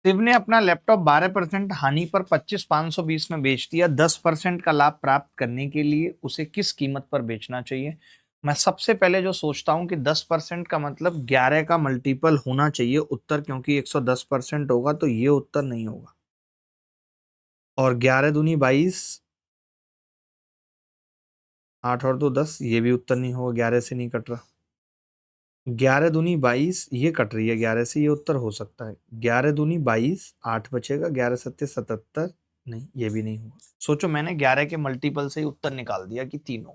शिव ने अपना लैपटॉप 12% हानि पर 25,520 में बेच दिया। 10% का लाभ प्राप्त करने के लिए उसे किस कीमत पर बेचना चाहिए? मैं सबसे पहले जो सोचता हूं कि 10% का मतलब 11 का मल्टीपल होना चाहिए उत्तर, क्योंकि 110% होगा तो ये उत्तर नहीं होगा। और 11 दूनी 22, 8 और 2 10, ये भी उत्तर नहीं होगा, 11 से नहीं कट रहा। 11 दूनी 22 ये कट रही है 11 से, ये उत्तर हो सकता है। 11 दूनी 22, 8 बचेगा, 11 सत्ते 77, नहीं ये भी नहीं हुआ। सोचो, मैंने 11 के मल्टीपल से ही उत्तर निकाल दिया कि तीनों।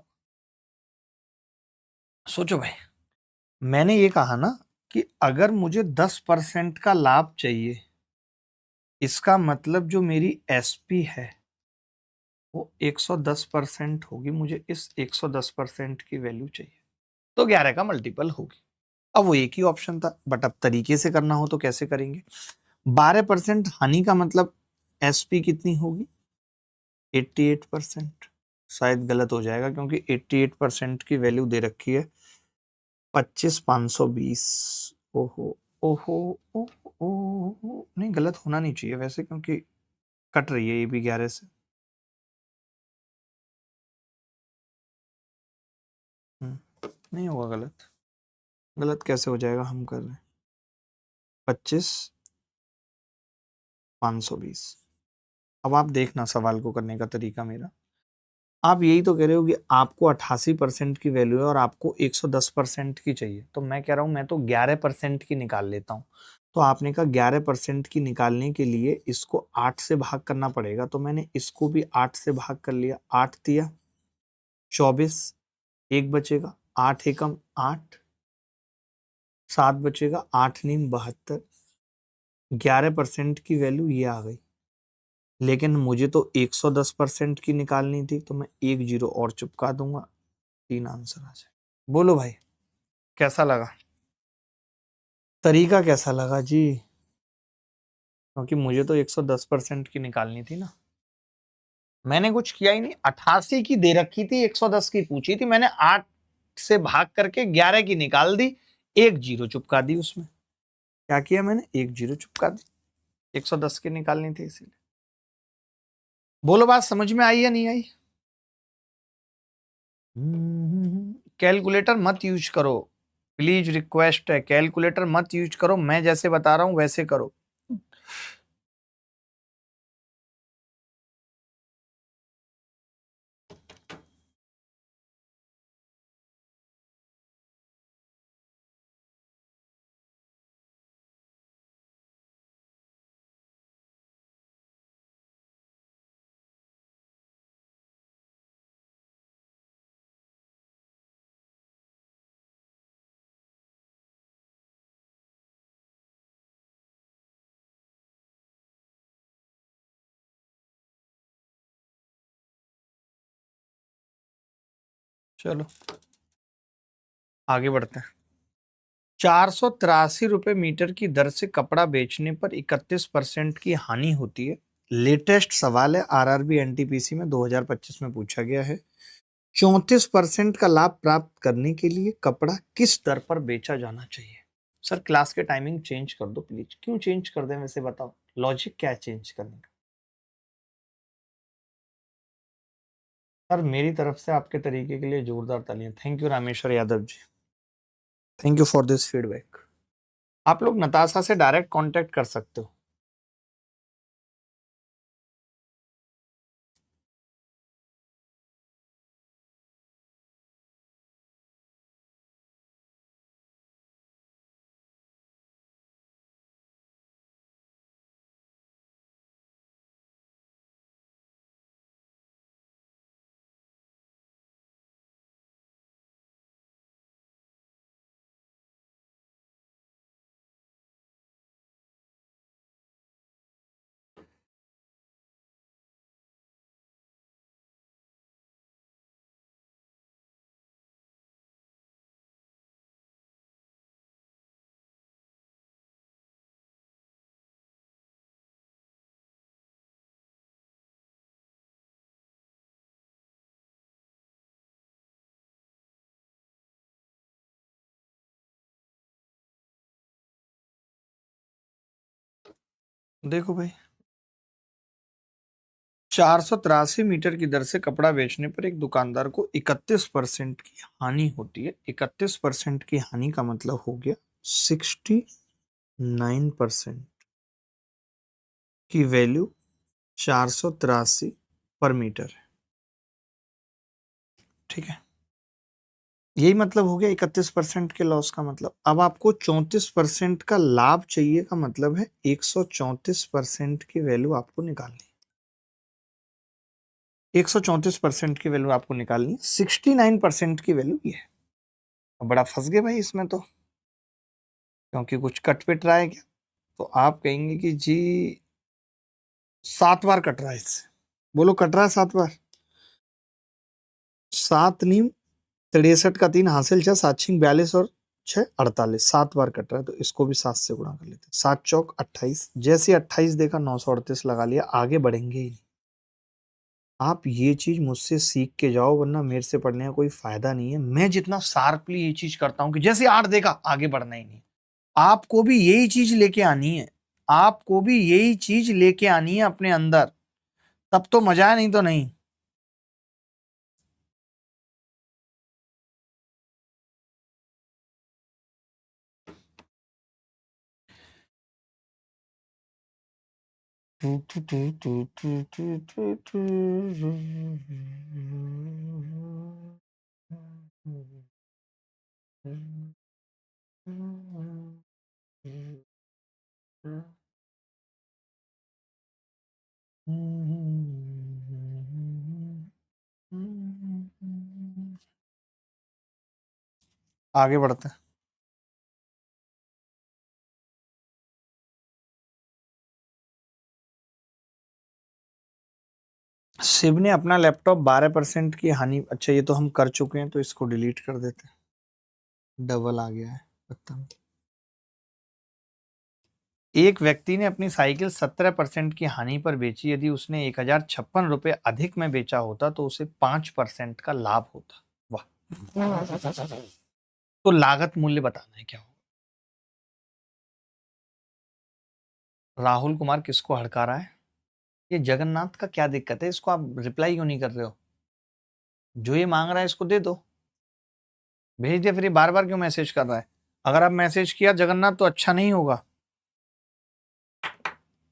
सोचो भाई, मैंने ये कहा ना कि अगर मुझे 10% का लाभ चाहिए, इसका मतलब जो मेरी एसपी है वो 110% होगी, मुझे इस 110% की वैल्यू चाहिए, तो 11 का मल्टीपल होगी। अब वो एक ही ऑप्शन था, बट अब तरीके से करना हो तो कैसे करेंगे? 12% हानि का मतलब एसपी कितनी होगी? 88%। शायद गलत हो जाएगा क्योंकि 88% की वैल्यू दे रखी है 25,520। ओहो, ओहो, ओहो, ओहो, नहीं गलत होना नहीं चाहिए वैसे, क्योंकि कट रही है ये भी 11 से। नहीं होगा गलत। गलत कैसे हो जाएगा, हम कर रहे हैं 25,520। अब आप देखना सवाल को करने का तरीका मेरा। आप यही तो कह रहे हो कि आपको 88% की वैल्यू है और आपको 110% की चाहिए, तो मैं कह रहा हूं मैं तो 11% की निकाल लेता हूं। तो आपने कहा 11% की निकालने के लिए इसको 8 से भाग करना पड़ेगा, तो मैंने इसको भी 8 से भाग कर लिया। 8 दिया 24, एक बचेगा, 8 एकम 8, 7 बचेगा, 8 नीम 72। 11% की वैल्यू ये आ गई, लेकिन मुझे तो 110% की निकालनी थी, तो मैं एक जीरो और चिपका दूंगा, 3 आंसर आ जाए। बोलो भाई, कैसा लगा? तरीका कैसा लगा जी? क्योंकि मुझे तो 110% की निकालनी थी ना। मैंने कुछ किया ही नहीं, 88 की दे रखी थी, 110 की पूछी थी, मैंने 8 से भाग करके 11 की निकाल दी, एक जीरो चुपका दी उसमें। क्या किया मैंने? एक जीरो चुपका दी, 110 की निकालनी थी इसीलिए। बोलो, बात समझ में आई या नहीं आई? कैलकुलेटर मत यूज करो, प्लीज रिक्वेस्ट है, कैलकुलेटर मत यूज करो, मैं जैसे बता रहा हूं वैसे करो। चलो आगे बढ़ते हैं। 483 रुपए मीटर की दर से कपड़ा बेचने पर 31% की हानि होती है। लेटेस्ट सवाल है, आरआरबी एनटीपीसी में 2025 में पूछा गया है। 34% का लाभ प्राप्त करने के लिए कपड़ा किस दर पर बेचा जाना चाहिए? सर क्लास के टाइमिंग चेंज कर दो प्लीज। क्यों चेंज कर दें वैसे बताओ, लॉजिक क्या है चेंज करने का? सर मेरी तरफ से आपके तरीके के लिए जोरदार तालियां। Thank you Rameshwar Yadav ji, thank you for this feedback. आप लोग नताशा से डायरेक्ट कांटेक्ट कर सकते हो। देखो भाई, 483 मीटर की दर से कपड़ा बेचने पर एक दुकानदार को 31% की हानि होती है। 31% की हानि का मतलब हो गया 69% की वैल्यू 483 पर मीटर है। ठीक है, यही मतलब हो गया 31% के लॉस का मतलब। अब आपको 34% का लाभ चाहिए का मतलब है 134% की वैल्यू आपको निकालनी। 134% की वैल्यू आपको निकालनी, 69% की वैल्यू ये है। अब बड़ा फंस गए भाई इसमें तो, क्योंकि कुछ कट पिट रहा है क्या? तो आप कहेंगे कि जी 7 बार कट रहा है इससे। बोलो कट रहा है 7 बार। 7 नीम 63 का 3 हासिल 6 7 छिंग 42 और 6 48, 7 बार कट रहा है तो इसको भी 7 से गुणा कर लेते हैं। 7 चौक 28, जैसे 28 देखा 938 लगा लिया, आगे बढ़ेंगे ही नहीं। आप ये चीज मुझसे सीख के जाओ, वरना मेरे से पढ़ने का कोई फायदा नहीं है। मैं जितना शार्पली ये चीज करता हूं कि जैसे 8 देखा आगे बढ़ना ही नहीं। आपको भी यही चीज लेके आनी है, आपको भी यही चीज लेके आनी है अपने अंदर, तब तो मजा है, नहीं तो नहीं। आगे बढ़ते हैं। शिव ने अपना लैपटॉप 12% की हानि, अच्छा ये तो हम कर चुके हैं तो इसको डिलीट कर देते हैं। डबल आ गया है पता नहीं। एक व्यक्ति ने अपनी साइकिल 17% की हानि पर बेची। यदि उसने 1056 रुपए अधिक में बेचा होता तो उसे 5% का लाभ होता। वाह। तो लागत मूल्य बताना है क्या हो। राहुल कुमार किसको हड़का रहा है? ये जगन्नाथ का क्या दिक्कत है, इसको आप रिप्लाई क्यों नहीं कर रहे हो? जो ये मांग रहा है इसको दे दो, भेज दे। फिर ये बार बार क्यों मैसेज कर रहा है? अगर आप मैसेज किया जगन्नाथ तो अच्छा नहीं होगा।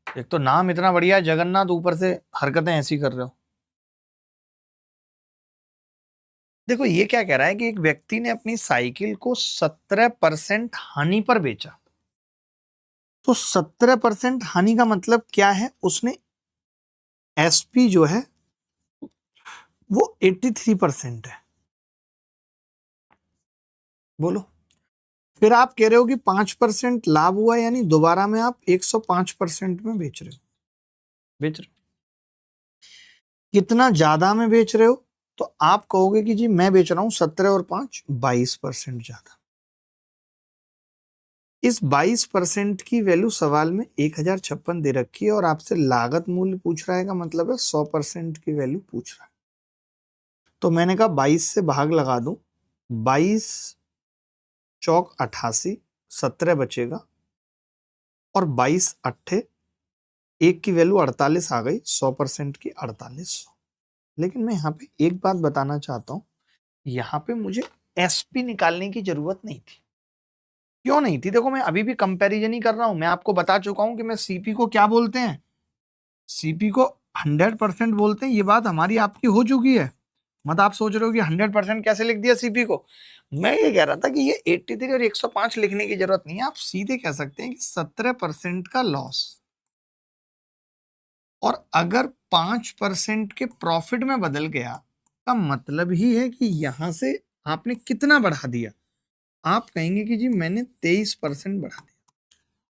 एक तो नाम इतना बढ़िया है जगन्नाथ, ऊपर से हरकतें ऐसी कर रहे हो। देखो ये क्या कह रहा है कि एक व्यक्ति ने अपनी साइकिल को 17% हानि पर बेचा। तो 17% हानि का मतलब क्या है? उसने एसपी जो है वो 83% है। बोलो, फिर आप कह रहे हो कि 5% लाभ हुआ, यानी दोबारा में आप 105% में बेच रहे हो। बेच रहे हो कितना ज्यादा में बेच रहे हो? तो आप कहोगे कि जी मैं बेच रहा हूं 17 और 5 22% ज्यादा। इस 22% की वैल्यू सवाल में 1056 दे रखी है और आपसे लागत मूल्य पूछ रहा है, का मतलब है 100% की वैल्यू पूछ रहा है। तो मैंने कहा 22 से भाग लगा दूं, 22 चौक 88, 17 बचेगा और 22 अट्ठे, एक की वैल्यू 48 आ गई, 100% की 4800। लेकिन मैं यहाँ पे एक बात बताना चाहता हूँ, यहाँ पे मुझे एसपी निकालने की जरूरत नहीं थी। क्यों नहीं थी? देखो मैं अभी भी कंपैरिजन ही कर रहा हूं। मैं आपको बता चुका हूं कि मैं सीपी को क्या बोलते हैं, सीपी को 100% बोलते हैं। ये बात हमारी आपकी हो चुकी है। मत आप सोच रहे हो कि 100% कैसे लिख दिया सीपी को। मैं ये कह रहा था कि ये 83 और 105 लिखने की जरूरत नहीं है। आप सीधे कह सकते हैं कि 17% का लॉस, और अगर 5% के प्रॉफिट में बदल गया का मतलब ही है कि यहां से आपने कितना बढ़ा दिया। आप कहेंगे कि जी मैंने 23% बढ़ा दिया,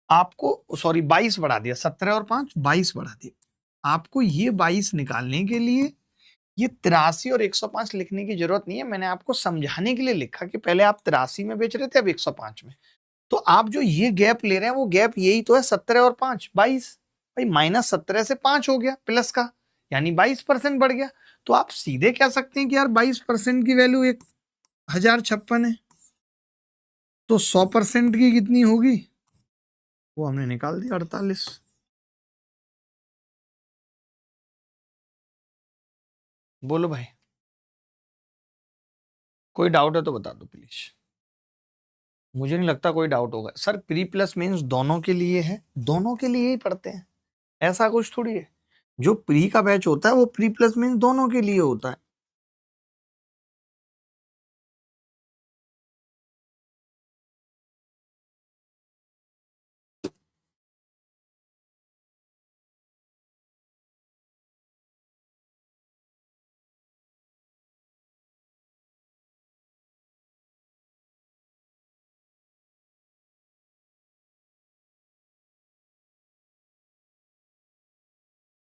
आपको सॉरी 22 बढ़ा दिया, 17 और 5 22 बढ़ा दिया। आपको ये 22 निकालने के लिए ये 83 और 105 लिखने की जरूरत नहीं है। मैंने आपको समझाने के लिए लिखा कि पहले आप 83 में बेच रहे थे, अब 105 में। तो आप जो ये गैप ले रहे हैं वो गैप यही तो है, 17 और 5 22। भाई -17 से 5 हो गया प्लस का, यानी 22% बढ़ गया। तो आप सीधे कह सकते हैं कि यार 22% की वैल्यू 1056 है, तो 100% की कितनी होगी, वो हमने निकाल दिया 48। बोलो भाई, कोई डाउट है तो बता दो प्लीज। मुझे नहीं लगता कोई डाउट होगा। सर प्री प्लस मीन्स दोनों के लिए है, दोनों के लिए ही पढ़ते हैं, ऐसा कुछ थोड़ी है। जो प्री का बैच होता है वो प्री प्लस मीन्स दोनों के लिए होता है।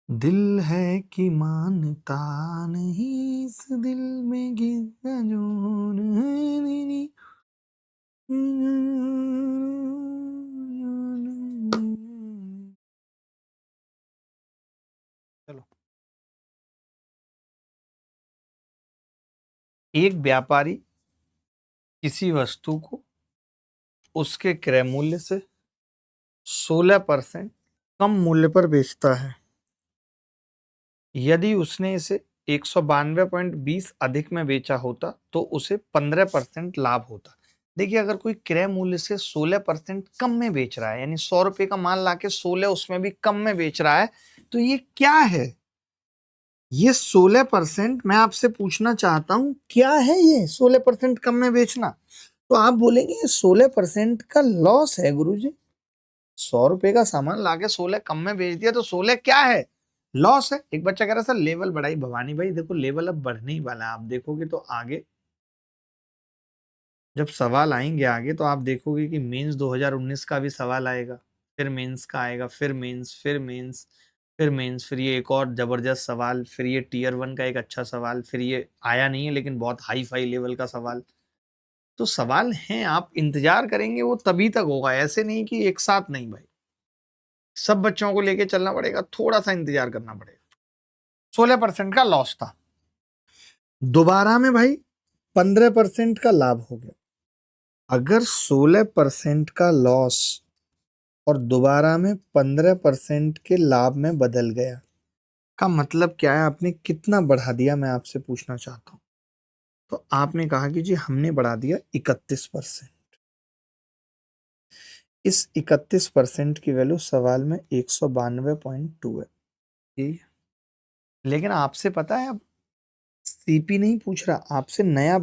दिल है कि मानता नहीं, इस दिल में गिरता जोर है मेरी। चलो, एक व्यापारी किसी वस्तु को उसके क्रय मूल्य से 16% कम मूल्य पर बेचता है। यदि उसने इसे 192.20 अधिक में बेचा होता तो उसे 15% लाभ होता। देखिए, अगर कोई क्रय मूल्य से 16% कम में बेच रहा है, यानी 100 रुपए का माल लाके 16 उसमें भी कम में बेच रहा है, तो ये क्या है? ये 16%, मैं आपसे पूछना चाहता हूं क्या है ये 16% कम में बेचना? तो आप बोलेंगे ये 16% का लॉस है गुरुजी। 100 रुपए का सामान लाके 16 कम में बेच दिया तो 16 क्या है? लॉस है। एक बच्चा कह रहा सर लेवल बढ़ाई। भवानी भाई देखो, लेवल अब बढ़ने ही वाला है। आप देखोगे तो आगे जब सवाल आएंगे आगे, तो आप देखोगे कि मेंस 2019 का भी सवाल आएगा, फिर मेंस का आएगा, फिर मेंस, फिर मेंस, फिर मेंस, फिर ये एक और जबरदस्त सवाल, फिर ये टीयर 1 का एक अच्छा सवाल, फिर ये आया नहीं है लेकिन बहुत हाई फाई लेवल का सवाल। तो सवाल हैं, आप इंतजार करेंगे वो तभी तक होगा, ऐसे नहीं कि एक साथ नहीं भाई। सब बच्चों को लेके चलना पड़ेगा, थोड़ा सा इंतजार करना पड़ेगा। 16% का लॉस था, दोबारा में भाई 15% का लाभ हो गया। अगर 16% का लॉस और दोबारा में 15% के लाभ में बदल गया, का मतलब क्या है? आपने कितना बढ़ा दिया, मैं आपसे पूछना चाहता हूं। तो आपने कहा कि जी हमने बढ़ा दिया 31%। इस 31% की वैल्यू सवाल में 192.2 है। यही है। लेकिन आपसे पता है, अब सीपी नहीं पूछ रहा आपसे, नया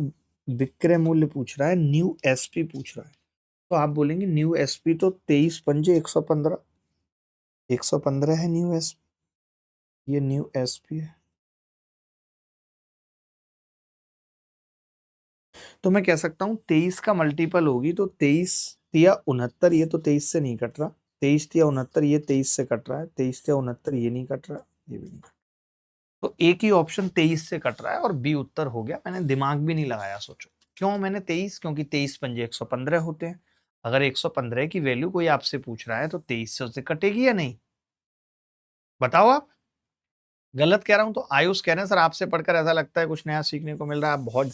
विक्रय मूल्य पूछ रहा है, न्यू एसपी पूछ रहा है। तो आप बोलेंगे न्यू एसपी तो 23 पंजे 115, 115 है न्यू एसपी। ये न्यू एसपी है। तो मैं कह सकता हूं 23 का मल्टीपल होगी तो 23 तिया 69, ये तो 23 से नहीं कट रहा। 23 तिया 69, ये 23 से कट रहा है। 23 तिया 69, ये नहीं कट रहा, ये भी नहीं कट रहा। तो एक ही ऑप्शन 23 से कट रहा है और बी उत्तर हो गया। मैंने दिमाग भी नहीं लगाया। सोचो क्यों मैंने 23, क्योंकि 23 पंजे 115 होते हैं। अगर 115 की वैल्यू कोई आपसे पूछ रहा है तो 23 से उससे कटेगी या नहीं? बताओ आप। गलत कह रहा हूं तो आयुष कह रहे हैं सर आपसे पढ़कर ऐसा लगता है कुछ नया सीखने को मिल रहा है, आप बहुत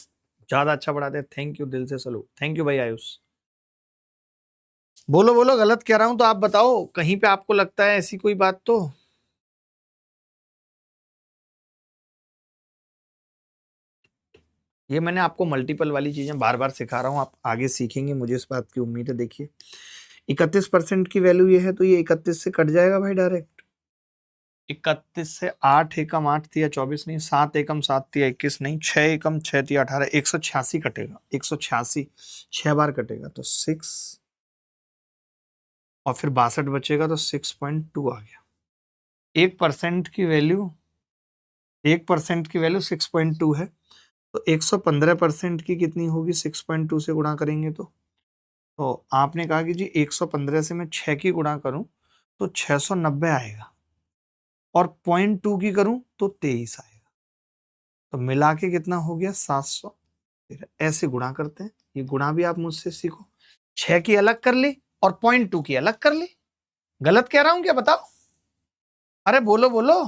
ज्यादा अच्छा पढ़ाते हैं। थैंक यू, दिल से सलूट। थैंक यू भाई आयुष। बोलो बोलो, गलत कह रहा हूं तो आप बताओ, कहीं पे आपको लगता है ऐसी कोई बात तो। ये मैंने आपको मल्टीपल वाली चीजें बार बार सिखा रहा हूं, आप आगे सीखेंगे, मुझे इस बात की उम्मीद है। देखिए 31% की वैल्यू ये है तो ये 31 से कट जाएगा भाई डायरेक्ट। 31 से 8 एकम 8 तिया 24 नहीं, 7 एकम 7 तिया 21 नहीं, 6 एकम 6 तिया 18, 186 कटेगा। 186 6 बार कटेगा तो 6 और फिर 62 बचेगा तो 6.2 आ गया। 1% की वैल्यू 1% की वैल्यू 6.2 है तो 115% की कितनी होगी? 6.2 से गुणा करेंगे तो आपने कहा कि जी 115 से मैं 6 की गुणा करूं तो 690 आएगा और 0.2 की करूं तो 23 आएगा। तो मिला के कितना हो गया? 700। ऐसे गुणा करते हैं, ये गुणा भी आप मुझसे सीखो। 6 की अलग कर ली और 0.2 की अलग कर ली। गलत कह रहा हूं क्या? बताओ। अरे बोलो बोलो।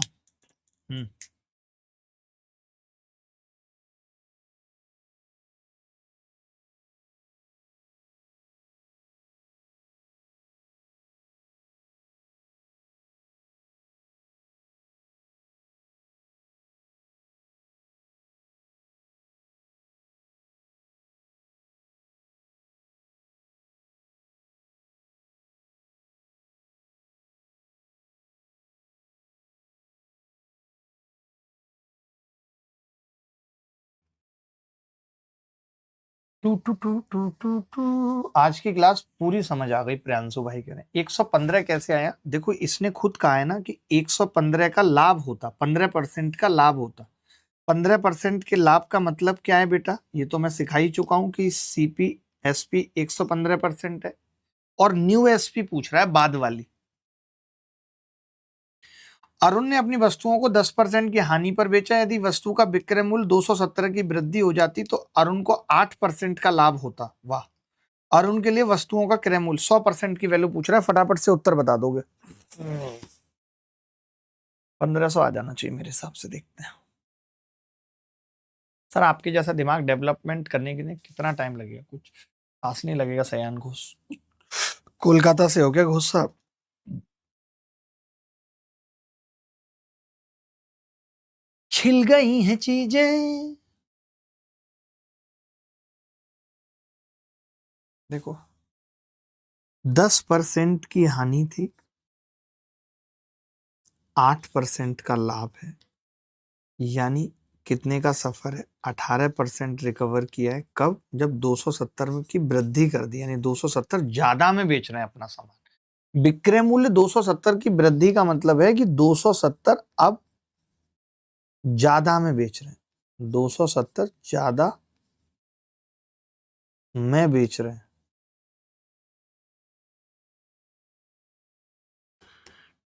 Two two two two two two आज की क्लास पूरी समझ आ गई। प्रियांशु भाई कह रहे हैं 115 कैसे आया? देखो इसने खुद कहा है ना कि 115 का लाभ होता, 15% का लाभ होता। 15% के लाभ का मतलब क्या है बेटा? ये तो मैं सिखा ही चुका हूं कि सीपी एसपी 115% है और न्यू एसपी पूछ रहा है बाद वाली। अरुण ने अपनी वस्तुओं को 10% की हानि पर बेचा। यदि वस्तु का विक्रय मूल्य 270 की वृद्धि हो जाती तो अरुण को 8% का लाभ होता। वाह। अरुण के लिए वस्तुओं का क्रय मूल्य 100% की वैल्यू पूछ रहा है, फटाफट से उत्तर बता दोगे। 1500 आ जाना चाहिए मेरे हिसाब से। देखते हैं सर आपके जैसा दिमाग डेवलपमेंट करने के लिए कितना टाइम लगेगा? कुछ खास नहीं लगेगा। सयान घोष कोलकाता से हो क्या घोष साहब? छिल गई हैं चीजें। देखो 10% की हानि थी, 8% का लाभ है, यानी कितने का सफर है? 18% रिकवर किया है। कब? जब 270 की वृद्धि कर दी, यानी 270 ज्यादा में बेच रहे हैं अपना सामान। विक्रय मूल्य 270 की वृद्धि का मतलब है कि 270 अब ज्यादा में बेच रहे हैं। 270 ज्यादा में बेच रहे हैं।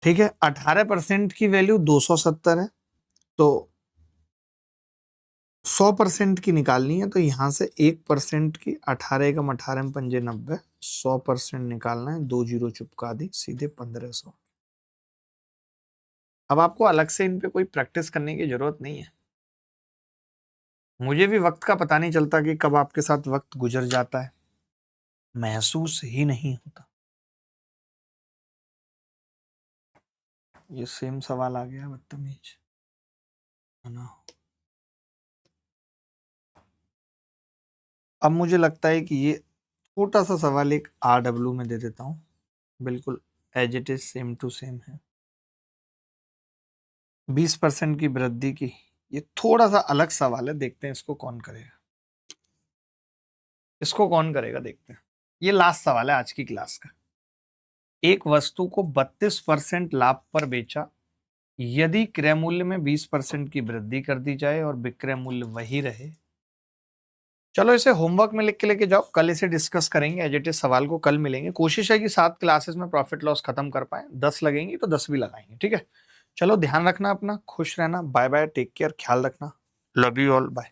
ठीक है, 18% की वैल्यू 270 है तो 100% की निकालनी है तो यहां से 1% की 18 कम 18 में पंजे 90, 100% निकालना है। 2 जीरो चुपका दी, सीधे 1500। अब आपको अलग से इन पे कोई प्रैक्टिस करने की जरूरत नहीं है। मुझे भी वक्त का पता नहीं चलता कि कब आपके साथ वक्त गुजर जाता है, महसूस ही नहीं होता। ये सेम सवाल आ गया, बदतमीज है ना। अब मुझे लगता है कि ये छोटा सा सवाल एक RW में दे देता हूं, बिल्कुल as it is same to same है। 20% की वृद्धि की, ये थोड़ा सा अलग सवाल है, देखते हैं इसको कौन करेगा। इसको कौन करेगा देखते हैं। ये लास्ट सवाल है आज की क्लास का। एक वस्तु को 32% लाभ पर बेचा, यदि क्रय मूल्य में 20% की वृद्धि कर दी जाए और विक्रय मूल्य वही रहे। चलो इसे होमवर्क में लिख के लेके जाओ, कल इसे डिस्कस करेंगे। एज इट इज सवाल को कल मिलेंगे। कोशिश है कि 7 क्लासेस में प्रॉफिट लॉस खत्म कर पाए। 10 लगेंगी तो 10 भी लगाएंगे, ठीक है। चलो ध्यान रखना अपना, खुश रहना, बाय बाय, टेक केयर, ख्याल रखना, लव यू ऑल, बाय।